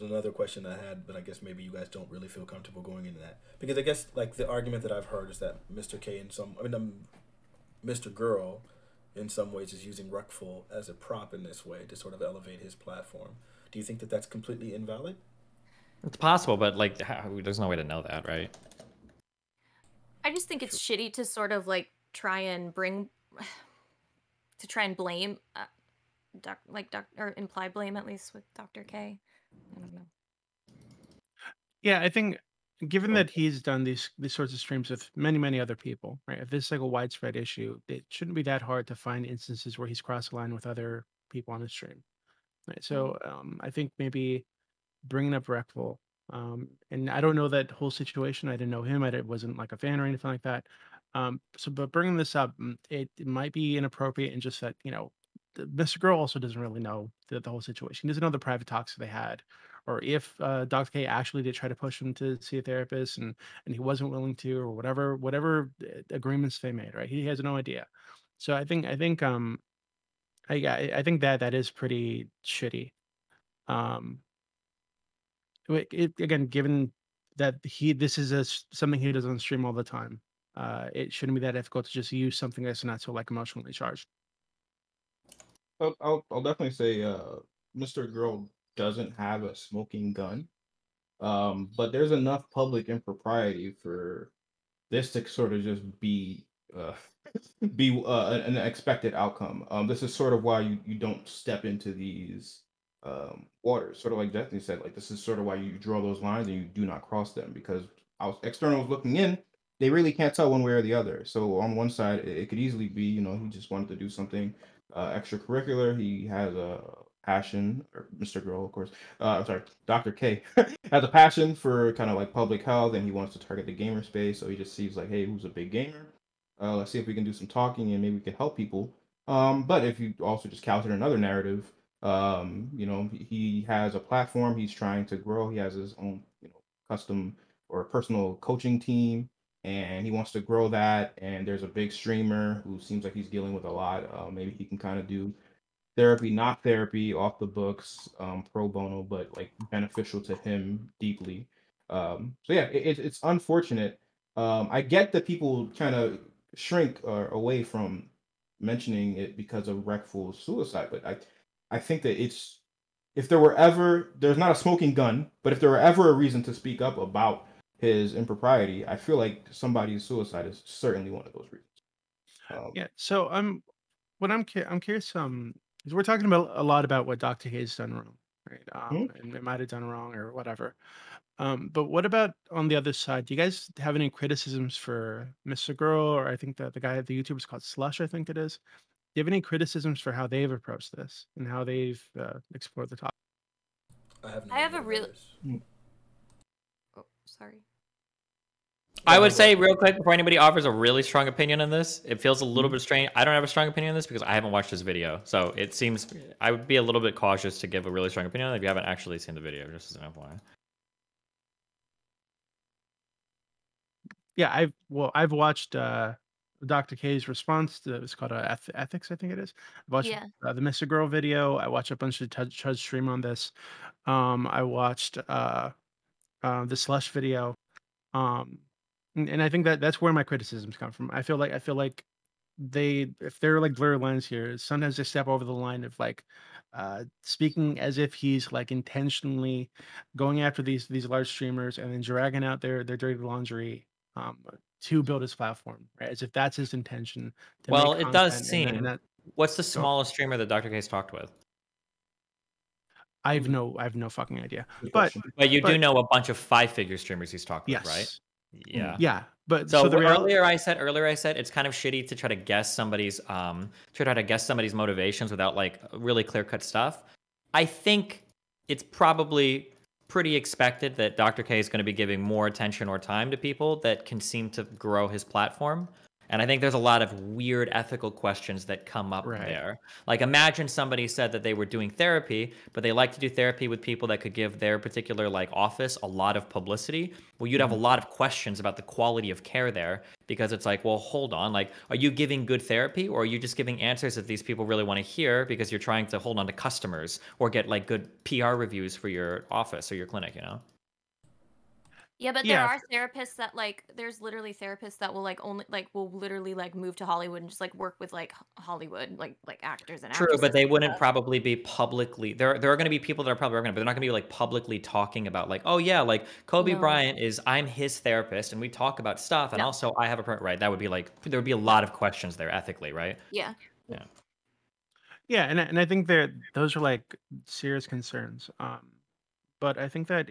another question I had, but I guess maybe you guys don't really feel comfortable going into that, because I guess like the argument that I've heard is that Mr. K Mr. Girl in some ways is using Reckful as a prop in this way to sort of elevate his platform. Do you think that that's completely invalid? It's possible, but like there's no way to know that, right? I just think it's shitty to sort of like try and blame or imply blame, at least with Dr. K. I don't know. Yeah, I think given that he's done these sorts of streams with many other people, right? If this is like a widespread issue, it shouldn't be that hard to find instances where he's crossed the line with other people on the stream, right? So I think maybe bringing up Reckful, and I don't know that whole situation. I didn't know him. I wasn't like a fan or anything like that. But bringing this up, it might be inappropriate, and just that Mr. Girl also doesn't really know the whole situation. He doesn't know the private talks they had, or if Dr. K actually did try to push him to see a therapist, and he wasn't willing to, or whatever agreements they made. Right? He has no idea. So I think I think that is pretty shitty. Again, given that this is something he does on stream all the time, it shouldn't be that difficult to just use something that's not so like emotionally charged. I'll definitely say Mr. Girl doesn't have a smoking gun, but there's enough public impropriety for this to sort of just be an expected outcome. This is sort of why you don't step into these waters. Sort of like Destiny said, like this is sort of why you draw those lines and you do not cross them, because externals looking in, they really can't tell one way or the other. So on one side, it could easily be, he just wanted to do something extracurricular. He has a passion, or Mr. Girl, of course. I'm sorry, Dr. K has a passion for kind of like public health, and he wants to target the gamer space. So he just sees like, hey, who's a big gamer? Let's see if we can do some talking and maybe we can help people. But if you also just counter another narrative, he has a platform he's trying to grow. He has his own, custom or personal coaching team, and he wants to grow that. And there's a big streamer who seems like he's dealing with a lot. Maybe he can kind of do therapy, not therapy, off the books, pro bono, but like beneficial to him deeply. So yeah, it's unfortunate. I get that people kind of shrink away from mentioning it because of Reckful's suicide, but I think that if there were ever, there's not a smoking gun, but if there were ever a reason to speak up about his impropriety, I feel like somebody's suicide is certainly one of those reasons. Yeah. So I'm curious. Is we're talking about a lot about what Dr. Hayes done wrong, right? And it might have done wrong or whatever. But what about on the other side? Do you guys have any criticisms for Mr. Girl, or I think that the guy at the YouTube is called Slush, I think it is. Do you have any criticisms for how they've approached this and how they've explored the topic? I have a real. Oh, sorry. I would say real quick before anybody offers a really strong opinion on this, it feels a little bit strange. I don't have a strong opinion on this because I haven't watched this video. So it seems I would be a little bit cautious to give a really strong opinion on it if you haven't actually seen the video, just as an FYI. Yeah, I've watched Dr. K's response to it's called ethics, I think it is. I watched the Mr. Girl video. I watched a bunch of Chud stream on this. I watched the Slush video. And I think that's where my criticisms come from. I feel like if they're like blurred lines here, sometimes they step over the line of like speaking as if he's like intentionally going after these large streamers and then dragging out their dirty laundry to build his platform, right? As if that's his intention. Well, it does seem. What's the smallest streamer that Dr. K's talked with? I have no fucking idea. But you do know a bunch of 5-figure streamers he's talked with, right? Yeah. Yeah. But so earlier I said it's kind of shitty to try to guess somebody's motivations without like really clear-cut stuff. I think it's probably pretty expected that Dr. K is going to be giving more attention or time to people that can seem to grow his platform. And I think there's a lot of weird ethical questions that come up there. Like imagine somebody said that they were doing therapy, but they like to do therapy with people that could give their particular like office a lot of publicity. Well, you'd have a lot of questions about the quality of care there because it's like, well, hold on. Like, are you giving good therapy or are you just giving answers that these people really want to hear because you're trying to hold on to customers or get like good PR reviews for your office or your clinic, Yeah, but there are therapists that like there's literally therapists that will like only like will literally like move to Hollywood and just like work with like Hollywood like actors and actresses. True, but they wouldn't probably be publicly there are going to be people that are probably working, but they're not going to be like publicly talking about like, oh yeah, like Kobe Bryant I'm his therapist and we talk about stuff and also I have a right. That would be like there would be a lot of questions there ethically, right? Yeah. Yeah, and I think those are like serious concerns. But I think that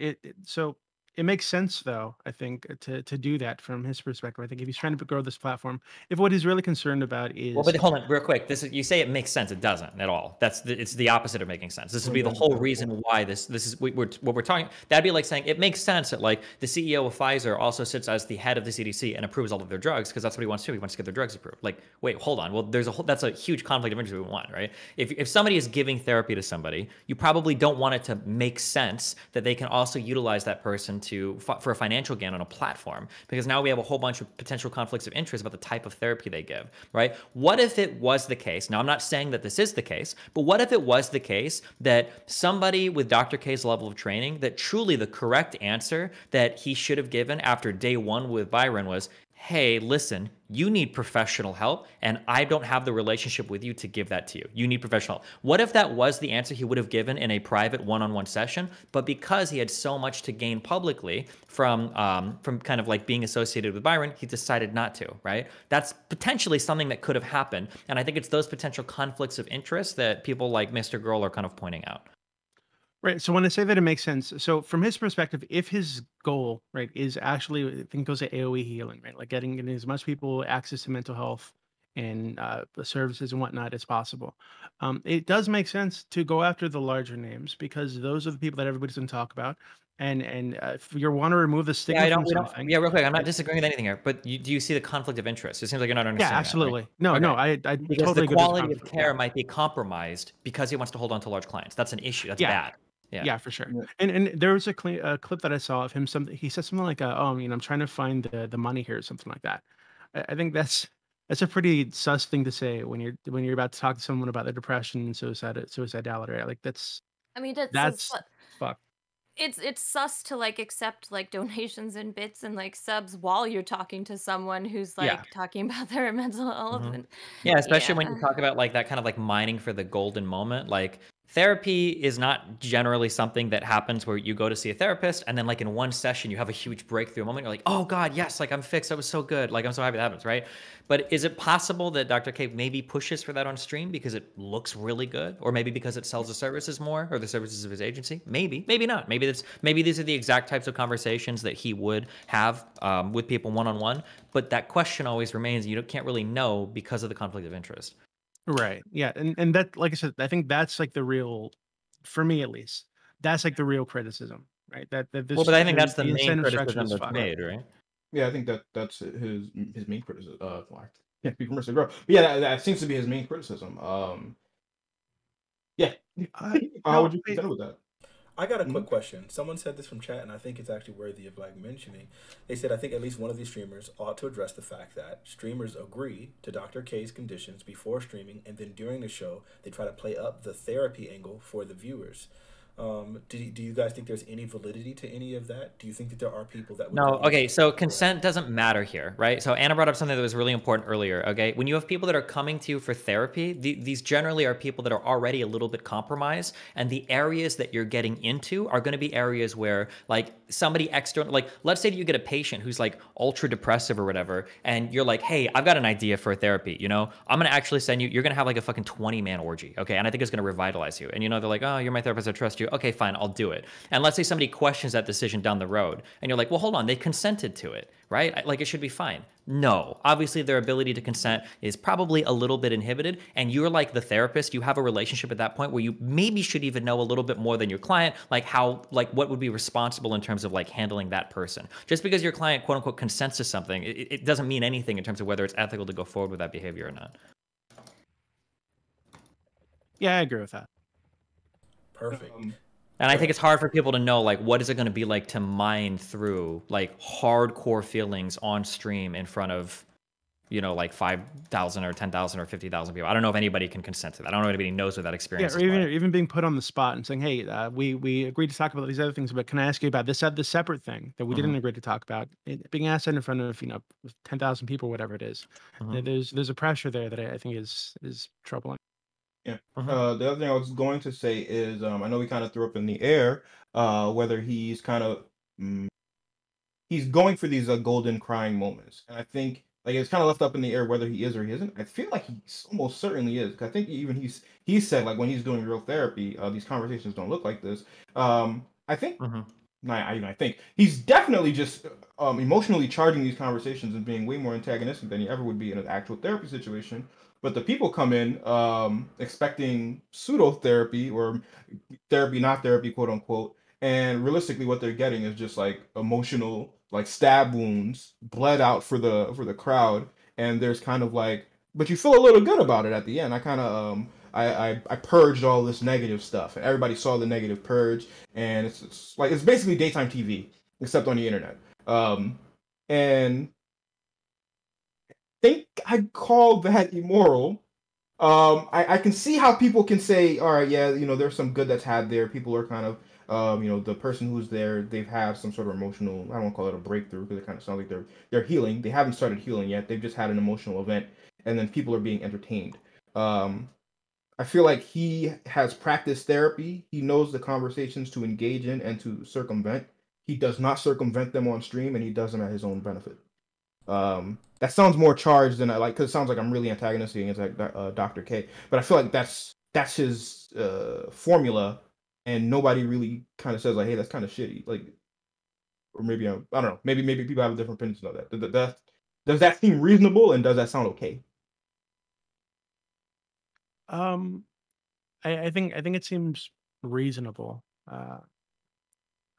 it makes sense, though, I think, to do that from his perspective. I think if he's trying to grow this platform, if what he's really concerned about is... Well, but hold on, real quick. You say it makes sense. It doesn't at all. It's the opposite of making sense. This would be the whole reason why this is what we're talking... That'd be like saying it makes sense that like the CEO of Pfizer also sits as the head of the CDC and approves all of their drugs because that's what he wants to do. He wants to get their drugs approved. Like, wait, hold on. Well, that's a huge conflict of interest we want, right? If somebody is giving therapy to somebody, you probably don't want it to make sense that they can also utilize that person for a financial gain on a platform, because now we have a whole bunch of potential conflicts of interest about the type of therapy they give, right? What if it was the case? Now, I'm not saying that this is the case, but what if it was the case that somebody with Dr. K's level of training, that truly the correct answer that he should have given after day one with Byron was, hey, listen, you need professional help, and I don't have the relationship with you to give that to you. You need professional help. What if that was the answer he would have given in a private one-on-one session, but because he had so much to gain publicly from kind of like being associated with Byron, he decided not to, right? That's potentially something that could have happened, and I think it's those potential conflicts of interest that people like Mr. Girl are kind of pointing out. Right. So when I say that, it makes sense. So from his perspective, if his goal, right, is actually, I think it goes to AOE healing, right, like getting as much people access to mental health and the services and whatnot as possible, it does make sense to go after the larger names because those are the people that everybody's going to talk about. And if you want to remove the Yeah, stigma from something, yeah, real quick, I'm not disagreeing with anything here, but do you see the conflict of interest? It seems like you're not yeah, understanding absolutely. that, No, right? no, Okay. I Because totally the agree. There's quality of conflict. care Yeah. might be compromised because he wants to hold on to large clients. That's an issue. That's Yeah. bad. Yeah. Yeah, for sure. Yeah. And there was a clip that I saw of him. He said something like, "Oh, I'm trying to find the money here," or something like that. I think that's a pretty sus thing to say when you're about to talk to someone about their depression and suicidality. Right? Like I mean, that's fuck. it's sus to like accept like donations and bits and like subs while you're talking to someone who's Yeah. like talking about their mental health. Mhm. And Yeah, especially when yeah. you talk about like that kind of like mining for the golden moment. Like therapy is not generally something that happens where you go to see a therapist and then like in one session you have a huge breakthrough moment. You're like, oh God, yes, like I'm fixed. That was so good. Like I'm so happy that happens, right? But is it possible that Dr. K maybe pushes for that on stream because it looks really good, or maybe because it sells the services more or the services of his agency? Maybe, maybe not. Maybe these are the exact types of conversations that he would have with people one-on-one. But that question always remains. You can't really know because of the conflict of interest. Right. Yeah. And that, like I said, I think that's like the real, for me at least, that's like the real criticism, right? That Well, this but I think that's the the main incentive structure criticism is that's fucked. made, right? Yeah, I think that's his main criticism. Yeah, be commercially grow. But yeah, that seems to be his main criticism. Yeah. How No, would you contend with that? I got a Mhm. quick question. Someone said this from chat, and I think it's actually worthy of like mentioning. They said I think at least one of these streamers ought to address the fact that streamers agree to Dr. K's conditions before streaming, and then during the show they try to play up the therapy angle for the viewers. Do you guys think there's any validity to any of that? Do you think that there are people that would No, believe okay, something so like that? consent doesn't matter here, right? So Anna brought up something that was really important earlier, okay? When you have people that are coming to you for therapy, these generally are people that are already a little bit compromised, and the areas that you're getting into are going to be areas where, like, somebody external, like, let's say that you get a patient who's, like, ultra depressive or whatever, and you're like, hey, I've got an idea for therapy, I'm going to actually send you, you're going to have, like, a fucking 20-man orgy, okay? And I think it's going to revitalize you. And, they're like, oh, you're my therapist, I trust you. Okay, fine, I'll do it. And let's say somebody questions that decision down the road, and you're like, well, hold on, they consented to it, right? Like, it should be fine. No, obviously their ability to consent is probably a little bit inhibited, and you're like the therapist. You have a relationship at that point where you maybe should even know a little bit more than your client, like what would be responsible in terms of like handling that person. Just because your client quote unquote consents to something, it doesn't mean anything in terms of whether it's ethical to go forward with that behavior or not. Yeah, I agree with that. Perfect. And I think it's hard for people to know, like, what is it going to be like to mine through, like, hardcore feelings on stream in front of, like 5,000 or 10,000 or 50,000 people. I don't know if anybody can consent to that. I don't know if anybody knows what that experience Yeah, or is like. even being put on the spot and saying, "Hey, we agreed to talk about these other things, but can I ask you about this separate thing that we didn't agree to talk about?" Being asked in front of 10,000 people, whatever it is, there's a pressure there that I think is troubling. Yeah. The other thing I was going to say is, I know we kind of threw up in the air whether he's kind of he's going for these golden crying moments, and I think like it's kind of left up in the air whether he is or he isn't. I feel like he almost certainly is. 'Cause I think even he said like when he's doing real therapy, these conversations don't look like this. I think. I think he's definitely just emotionally charging these conversations and being way more antagonistic than he ever would be in an actual therapy situation. But the people come in expecting pseudo therapy or therapy, not therapy, quote unquote. And realistically, what they're getting is just like emotional, like stab wounds, bled out for the crowd. And there's kind of like, but you feel a little good about it at the end. I kind of I purged all this negative stuff, and everybody saw the negative purge, and it's like it's basically daytime TV except on the internet. And I think I call that immoral. I can see how people can say, all right, yeah, there's some good that's had there. People are kind of The person who's there, they've had some sort of emotional, I don't want to call it a breakthrough because it kind of sounds like they're healing. They haven't started healing yet. They've just had an emotional event, and then people are being entertained. I feel like he has practiced therapy. He knows the conversations to engage in and to circumvent. He does not circumvent them on stream, and he does them at his own benefit. That sounds more charged than I like, because it sounds like I'm really antagonistic against Dr. K. But I feel like that's his formula, and nobody really kind of says like, "Hey, that's kind of shitty." Like, or maybe I don't know. Maybe people have a different opinions on that. Does that seem reasonable, and does that sound okay? Um, I think it seems reasonable.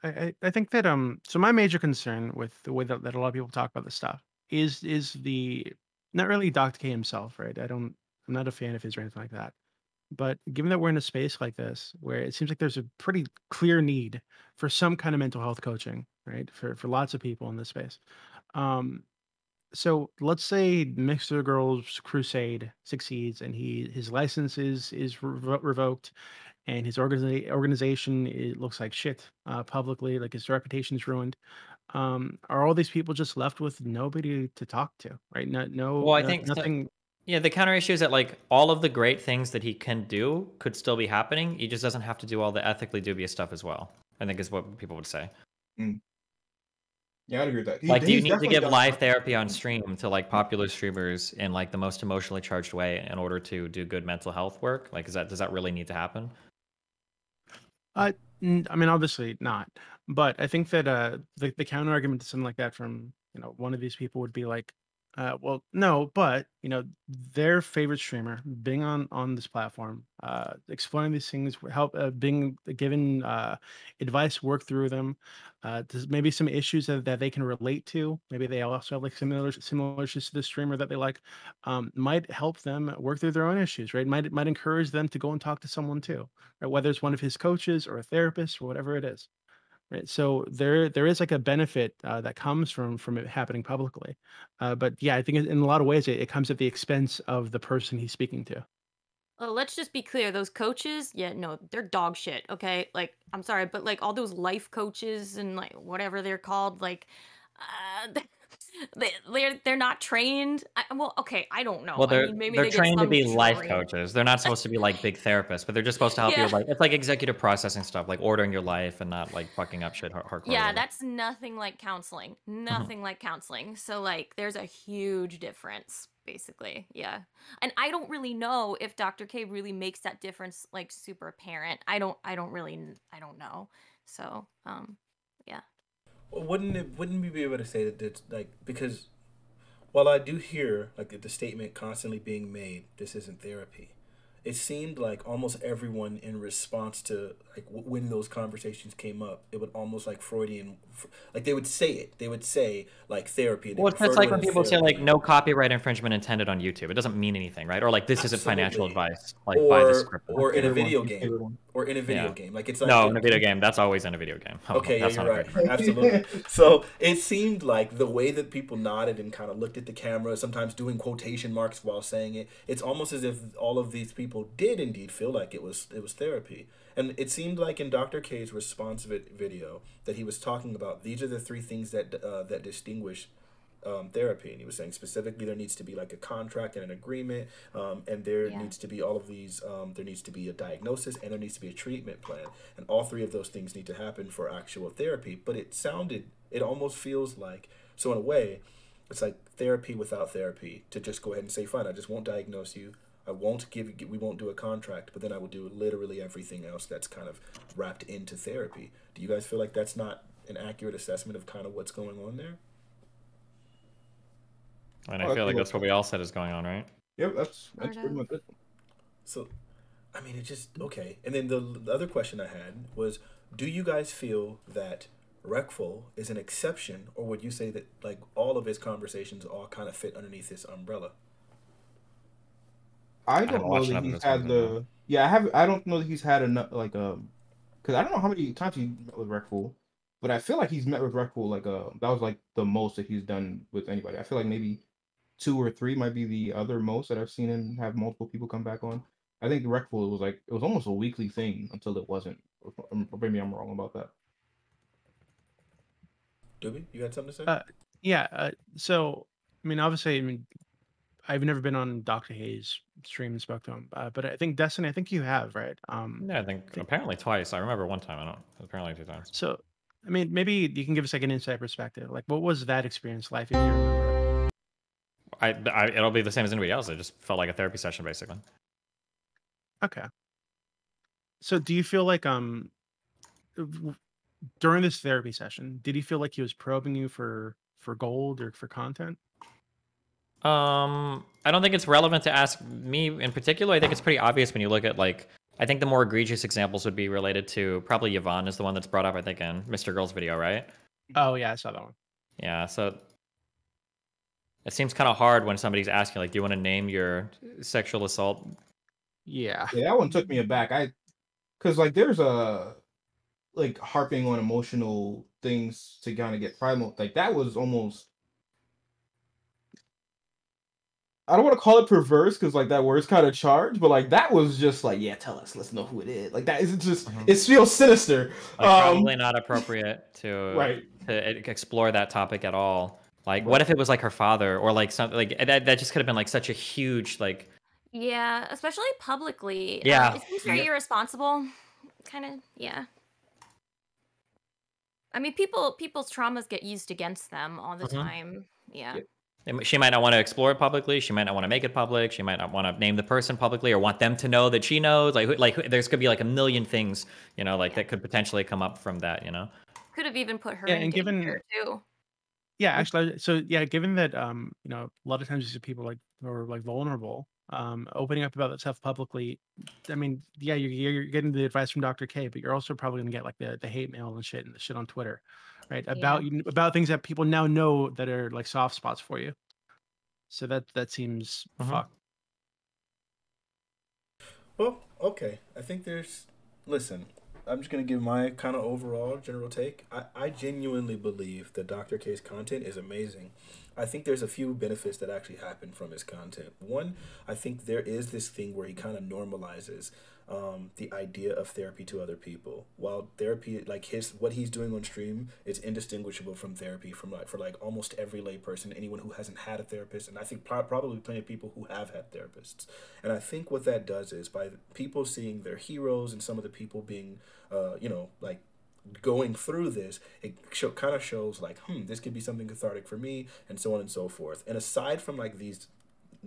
I think that so my major concern with the way that a lot of people talk about this stuff is the not really Dr. K himself, right? I'm not a fan of his or anything like that. But given that we're in a space like this where it seems like there's a pretty clear need for some kind of mental health coaching, right? For lots of people in this space. Um, so let's say Mixer Girls Crusade succeeds and his license is revoked and his organization, it looks like shit publicly, like his reputation is ruined. Are all these people just left with nobody to talk to, right? Well, I think so. Nothing. Yeah, the counter issue is that like all of the great things that he can do could still be happening. He just doesn't have to do all the ethically dubious stuff as well. I think is what people would say. Mm. Yeah, I'd agree with that. Like, do you need to give live therapy on stream to like popular streamers in like the most emotionally charged way in order to do good mental health work? Like, does that really need to happen? I mean, obviously not, but I think that the counter argument to something like that from one of these people would be like, well, no, but their favorite streamer being on this platform, exploring these things, help being given advice, work through them. There's maybe some issues that they can relate to. Maybe they also have like similar issues to the streamer that they like. Might help them work through their own issues, right? Might encourage them to go and talk to someone too, right? Whether it's one of his coaches or a therapist or whatever it is. Right. So there is like a benefit that comes from it happening publicly. But yeah, I think in a lot of ways it comes at the expense of the person he's speaking to. Well, let's just be clear. Those coaches, yeah, no, they're dog shit. Okay, like I'm sorry, but like all those life coaches and like whatever they're called, like they're not trained. Well, okay, I don't know. Well, I mean, maybe they're they get trained to some be life training. coaches. They're not supposed to be like big therapists, but they're just supposed to help you. Yeah. Like, it's like executive processing stuff, like ordering your life and not like fucking up shit hardcore. Yeah, that's nothing like counseling. Nothing like counseling. So like there's a huge difference basically. Yeah. And I don't really know if Dr. K really makes that difference like super apparent. I don't know. So, yeah. Well, wouldn't we be able to say that it's like, because while I do hear like the statement constantly being made, this isn't therapy, it seemed like almost everyone in response to like when those conversations came up, it would almost like Freudian, like they would say it. They would say like therapy. And well, it's like when people say like no copyright infringement intended on YouTube. It doesn't mean anything, right? Or like this isn't financial advice, like by the script. Or in a video game. Or in a video game. Like it's like no, in a video game. That's always in a video game. Oh, okay, yeah, you're right. Absolutely. So it seemed like the way that people nodded and kind of looked at the camera, sometimes doing quotation marks while saying it, it's almost as if all of these people did indeed feel like it was therapy. And it seemed like in Dr. K's response video that he was talking about these are the three things that that distinguish therapy, and he was saying specifically there needs to be like a contract and an agreement, and there needs to be all of these. There needs to be a diagnosis and there needs to be a treatment plan, and all three of those things need to happen for actual therapy. But it almost feels like, so in a way, it's like therapy without therapy, to just go ahead and say, fine, I just won't diagnose you. We won't do a contract, but then I will do literally everything else that's kind of wrapped into therapy. Do you guys feel like that's not an accurate assessment of kind of what's going on there? And I feel like that's what we all said is going on, right? Yep, that's pretty much it. So, I mean, it just, okay. And then the other question I had was, do you guys feel that Reckful is an exception, or would you say that like all of his conversations all kind of fit underneath this umbrella? I don't know that he's had the. Yeah, I don't know that he's had enough like because I don't know how many times he met with Reckful, but I feel like he's met with Reckful like that was like the most that he's done with anybody. I feel like maybe 2 or 3 might be the other most that I've seen him have multiple people come back on. I think Reckful was like it was almost a weekly thing until it wasn't. Or maybe I'm wrong about that. Doobie, you had something to say? Yeah. So, I mean, obviously, I mean, I've never been on Dr. Hayes' stream and spoke to him, but I think Destiny, I think you have, right? Yeah, I think apparently twice. I remember one time. I don't. Apparently 2 times. So, I mean, maybe you can give us like an inside perspective. Like, what was that experience like, if you remember? It'll be the same as anybody else. It just felt like a therapy session, basically. Okay. So, do you feel like during this therapy session, did he feel like he was probing you for gold or for content? I don't think it's relevant to ask me in particular. I think it's pretty obvious when you look at like. I think the more egregious examples would be related to probably Yvonne is the one that's brought up. I think in Mr. Girl's video, right? Oh yeah, I saw that one. Yeah, so it seems kind of hard when somebody's asking like, "Do you want to name your sexual assault?" Yeah. Yeah, that one took me aback. Because like there's a like harping on emotional things to kind of get primal. Like that was almost. I don't want to call it perverse because like that word's kind of charged, but like that was just like, yeah, tell us, let's know who it is. Like that isn't just it feels sinister. Like, probably not appropriate Right. to explore that topic at all. Like, what if it was like her father or like something like that just could have been like such a huge like. Yeah, especially publicly. Yeah. It seems very irresponsible. Kind of, yeah. I mean, people's traumas get used against them all the time. Yeah. She might not want to explore it publicly. She might not want to make it public. She might not want to name the person publicly or want them to know that she knows. There's could be like a million things, that could potentially come up from that, Could have even put her Yeah, in and given danger too. Yeah, actually, so yeah, given that a lot of times you see people like who are like vulnerable, opening up about that stuff publicly. I mean, yeah, you're getting the advice from Dr. K, but you're also probably gonna get like the hate mail and shit the shit on Twitter, right? About things that people now know that are like soft spots for you. So that seems fucked. Well, okay. I think listen, I'm just going to give my kind of overall general take. I genuinely believe that Dr. K's content is amazing. I think there's a few benefits that actually happen from his content. One, I think there is this thing where he kind of normalizes the idea of therapy to other people. While therapy, like what he's doing on stream, is indistinguishable from therapy for almost every lay person, anyone who hasn't had a therapist, and I think probably plenty of people who have had therapists. And I think what that does is by people seeing their heroes and some of the people being, like going through this, it kind of shows like, this could be something cathartic for me, and so on and so forth. And aside from like these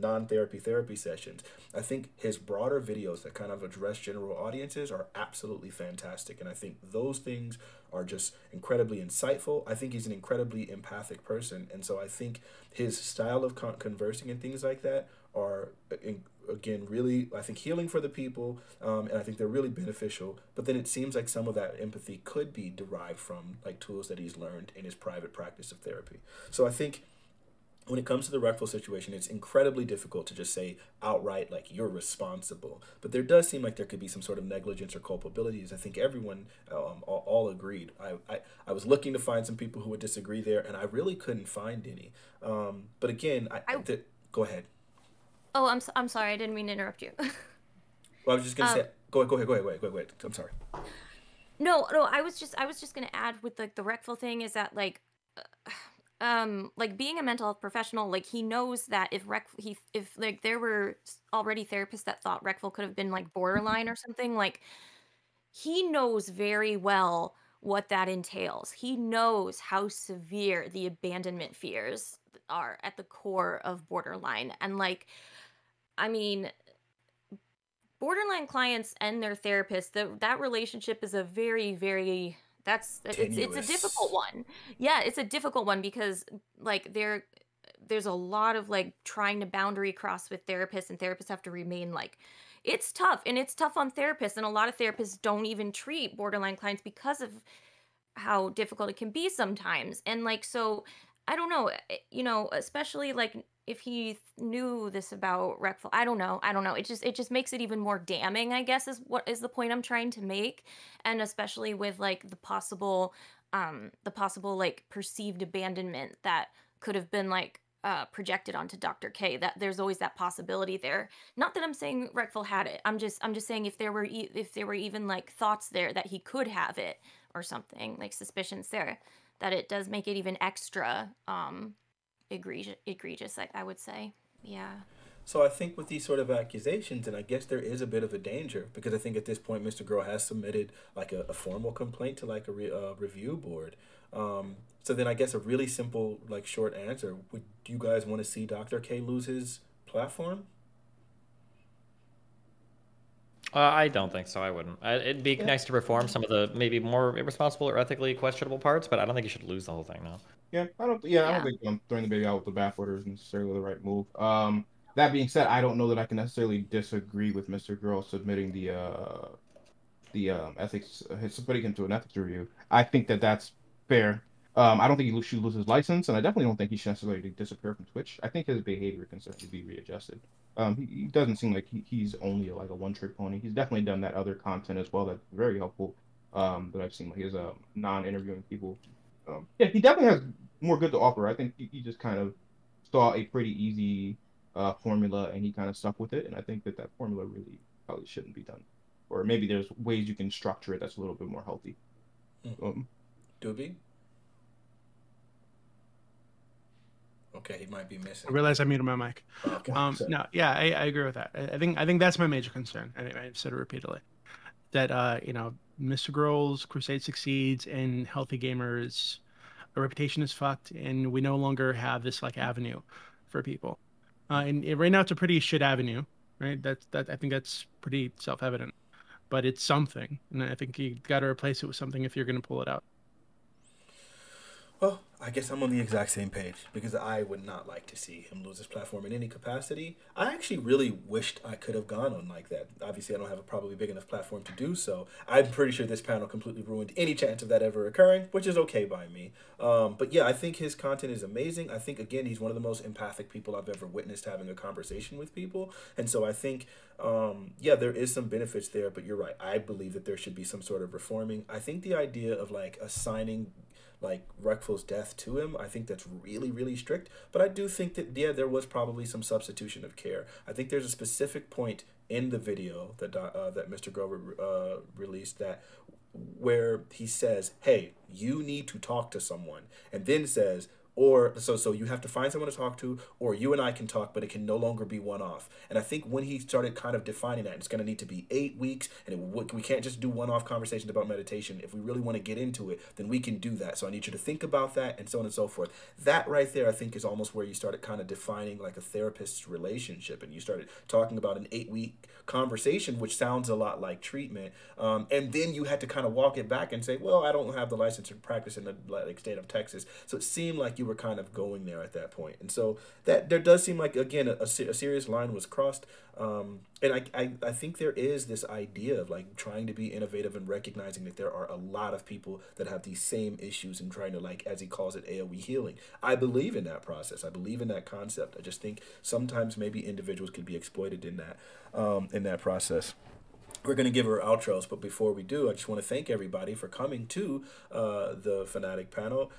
therapy sessions, I think his broader videos that kind of address general audiences are absolutely fantastic, and I think those things are just incredibly insightful. I think he's an incredibly empathic person, and so I think his style of conversing and things like that are again really, I think, healing for the people, and I think they're really beneficial. But then it seems like some of that empathy could be derived from like tools that he's learned in his private practice of therapy. So I think when it comes to the Reckful situation, it's incredibly difficult to just say outright, like, you're responsible. But there does seem like there could be some sort of negligence or culpability, as I think everyone all agreed. I was looking to find some people who would disagree there, and I really couldn't find any. But again, go ahead. Oh, I'm sorry. I didn't mean to interrupt you. Well, I was just going to say, go ahead. I'm sorry. No, I was just going to add with like the Reckful thing is that like being a mental health professional, like he knows that if like there were already therapists that thought Reckful could have been like borderline or something, like he knows very well what that entails. He knows how severe the abandonment fears are at the core of borderline. And like, I mean, borderline clients and their therapists, that relationship is a very, very it's a difficult one. Yeah, it's a difficult one because like there's a lot of like trying to boundary cross with therapists, and therapists have to remain like, it's tough, and it's tough on therapists, and a lot of therapists don't even treat borderline clients because of how difficult it can be sometimes. And like, so I don't know, especially like if he knew this about Reckful, I don't know. It just makes it even more damning, I guess, is what is the point I'm trying to make. And especially with like the possible like perceived abandonment that could have been like projected onto Dr. K. That there's always that possibility there. Not that I'm saying Reckful had it. I'm just saying if there were even like thoughts there that he could have it or something, like suspicions there, that it does make it even extra egregious. I would say, yeah. So I think with these sort of accusations, and I guess there is a bit of a danger, because I think at this point Mr. Girl has submitted like a formal complaint to like a review board. So then I guess a really simple like short answer: would you guys want to see Dr. K lose his platform? I don't think so. I wouldn't. It'd be nice to reform some of the maybe more irresponsible or ethically questionable parts, but I don't think you should lose the whole thing. No. Yeah, I don't think throwing the baby out with the bathwater is necessarily the right move. That being said, I don't know that I can necessarily disagree with Mr. Girl submitting the ethics, putting him to an ethics review. I think that that's fair. I don't think he should lose his license, and I definitely don't think he should necessarily disappear from Twitch. I think his behavior can certainly be readjusted. He doesn't seem like he's only like a one-trick pony. He's definitely done that other content as well that's very helpful that I've seen. Like his non-interviewing people. Yeah, he definitely has more good to offer. I think he just kind of saw a pretty easy formula and he kind of stuck with it. And I think that formula really probably shouldn't be done. Or maybe there's ways you can structure it that's a little bit more healthy. Doobie? Okay, he might be missing. I realize I muted my mic. Okay. No, yeah, I agree with that. I think that's my major concern. I've said it repeatedly. That Mr. Girl's crusade succeeds and healthy gamers, a reputation is fucked, and we no longer have this like avenue for people. Right now it's a pretty shit avenue, right? I think that's pretty self-evident, but it's something, and I think you got to replace it with something if you're going to pull it out. Well, I guess I'm on the exact same page, because I would not like to see him lose his platform in any capacity. I actually really wished I could have gone on like that. Obviously, I don't have a probably big enough platform to do so. I'm pretty sure this panel completely ruined any chance of that ever occurring, which is okay by me. But yeah, I think his content is amazing. I think, again, he's one of the most empathic people I've ever witnessed having a conversation with people. And so I think, yeah, there is some benefits there, but you're right. I believe that there should be some sort of reforming. I think the idea of like assigning like Reckful's death to him, I think that's really, really strict. But I do think that, yeah, there was probably some substitution of care. I think there's a specific point in the video that that Mr. Grover released that where he says, hey, you need to talk to someone, and then says, or so you have to find someone to talk to, or you and I can talk, but it can no longer be one-off. And I think when he started kind of defining that, it's going to need to be 8 weeks, and we can't just do one-off conversations about meditation. If we really want to get into it, then we can do that. So I need you to think about that, and so on and so forth. That right there, I think, is almost where you started kind of defining like a therapist's relationship, and you started talking about an 8-week conversation, which sounds a lot like treatment. And then you had to kind of walk it back and say, well, I don't have the license to practice in the like state of Texas. So it seemed like you were kind of going there at that point. And so that there does seem like, again, a serious line was crossed. And I think there is this idea of like trying to be innovative and recognizing that there are a lot of people that have these same issues and trying to, like, as he calls it, AOE healing. I believe in that process. I believe in that concept. I just think sometimes maybe individuals could be exploited in that process. We're going to give our outros, but before we do, I just want to thank everybody for coming to the Fanatiq panel.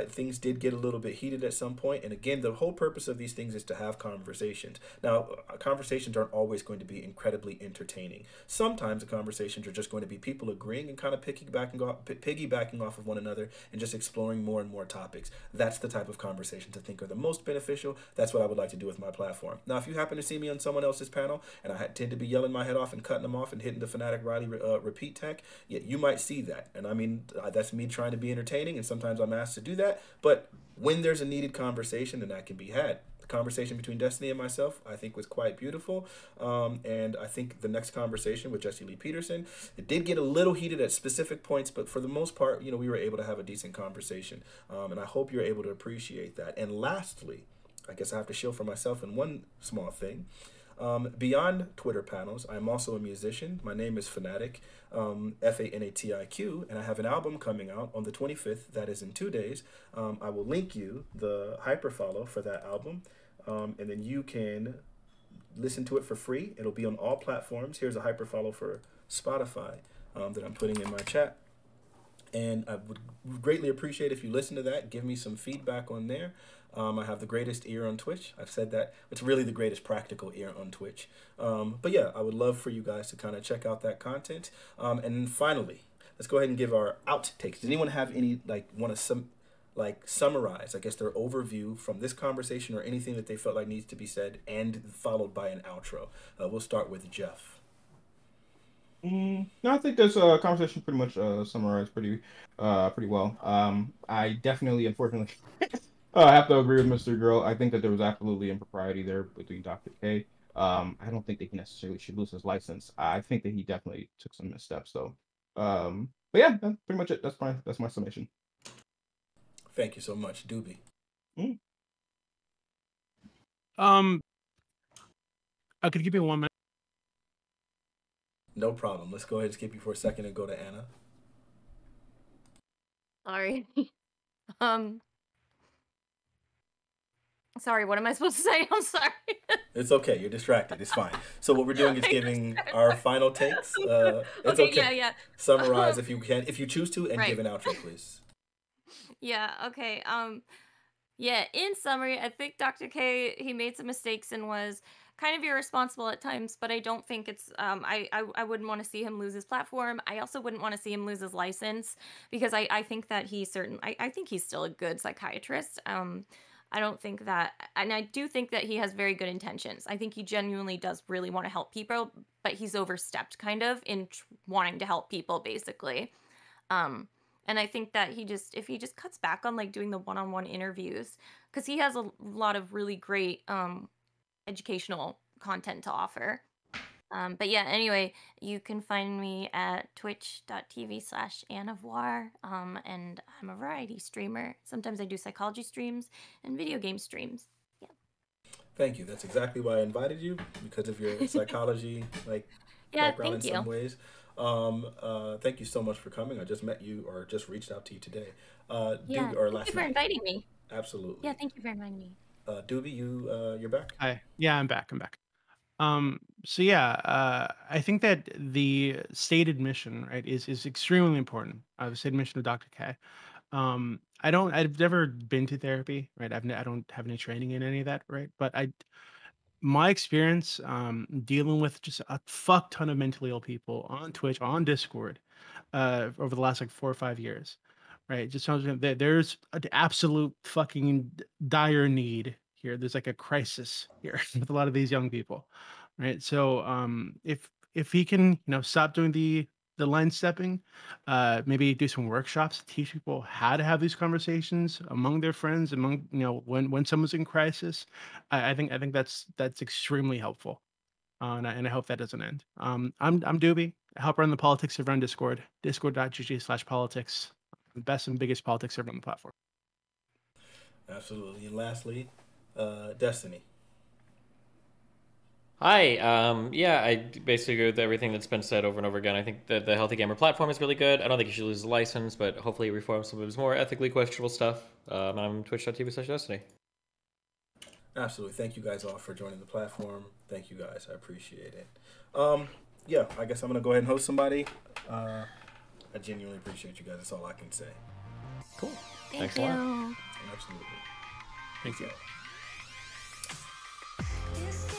Things did get a little bit heated at some point, and again, the whole purpose of these things is to have conversations. Now, conversations aren't always going to be incredibly entertaining. Sometimes the conversations are just going to be people agreeing and kind of piggybacking off of one another and just exploring more and more topics. That's the type of conversations I think are the most beneficial. That's what I would like to do with my platform. Now, if you happen to see me on someone else's panel, and I tend to be yelling my head off and cutting them off and hitting the Fanatiq Riley repeat tech, yeah, you might see that. And I mean, that's me trying to be entertaining, and sometimes I'm asked to do that. But when there's a needed conversation, then that can be had. The conversation between Destiny and myself, I think, was quite beautiful. And I think the next conversation with Jesse Lee Peterson, it did get a little heated at specific points, but for the most part, we were able to have a decent conversation. And I hope you're able to appreciate that. And lastly, I guess I have to shield for myself in one small thing. Beyond Twitter panels, I'm also a musician. My name is Fanatiq, Fanatiq, and I have an album coming out on the 25th. That is in 2 days. I will link you the hyperfollow for that album, and then you can listen to it for free. It'll be on all platforms. Here's a hyperfollow for Spotify that I'm putting in my chat. And I would greatly appreciate if you listen to that, give me some feedback on there. I have the greatest ear on Twitch. I've said that. It's really the greatest practical ear on Twitch. But yeah, I would love for you guys to kind of check out that content. And finally, let's go ahead and give our outtakes. Does anyone have any, want to summarize, I guess, their overview from this conversation or anything that they felt like needs to be said, and followed by an outro? We'll start with Jeff. No, I think this conversation pretty much summarized pretty well. I definitely, unfortunately, I have to agree with Mr. Girl. I think that there was absolutely impropriety there between Dr. K. I don't think that he necessarily should lose his license. I think that he definitely took some missteps, though. But yeah, that's pretty much it. That's my summation. Thank you so much, Doobie. I could give you 1 minute. No problem. Let's go ahead and skip you for a second and go to Anna. Sorry. Sorry, what am I supposed to say? I'm sorry. It's okay. You're distracted. It's fine. So what we're doing is giving our final takes. It's okay. Yeah. Summarize if you can, if you choose to, and give an outro, please. Yeah, okay. Yeah, in summary, I think Dr. K, he made some mistakes and was kind of irresponsible at times, but I don't think it's I wouldn't want to see him lose his platform. I also wouldn't want to see him lose his license, because I think that I think he's still a good psychiatrist. I don't think that, and I do think that he has very good intentions. I think he genuinely does really want to help people, but he's overstepped kind of in wanting to help people, basically. And I think that if he just cuts back on like doing the one-on-one interviews, because he has a lot of really great educational content to offer. But yeah, anyway, you can find me at twitch.tv/Anavoir, and I'm a variety streamer. Sometimes I do psychology streams and video game streams. Yeah. Thank you. That's exactly why I invited you, because of your psychology background in some ways. Thank you so much for coming. I just met you, or just reached out to you today. Thank you for inviting me. Absolutely. Yeah, thank you for inviting me. Doobie, you're back? Hi. Yeah, I'm back. So yeah, I think that the stated mission, right, is extremely important. The stated mission of Dr. K. I've never been to therapy, right? I don't have any training in any of that, right? But my experience dealing with just a fuck ton of mentally ill people on Twitch, on Discord, over the last like 4 or 5 years, right? Just tells me that there's an absolute fucking dire need here. There's like a crisis here with a lot of these young people, right? So if he can, stop doing the line stepping, maybe do some workshops, teach people how to have these conversations among their friends, among when someone's in crisis. I think that's extremely helpful, and I hope that doesn't end. I'm Doobie. I help run the politics server on Discord, discord.gg/politics. The best and biggest politics server on the platform. Absolutely. And lastly, Destiny. Hi. Yeah, I basically agree with everything that's been said over and over again. I think that the Healthy Gamer platform is really good. I don't think he should lose his license, but hopefully he reforms some of his more ethically questionable stuff. I'm twitch.tv/Destiny. Absolutely. Thank you guys all for joining the platform. Thank you guys. I appreciate it. Yeah, I guess I'm going to go ahead and host somebody. I genuinely appreciate you guys. That's all I can say. Cool. Thanks a lot. Absolutely. Thank you. So.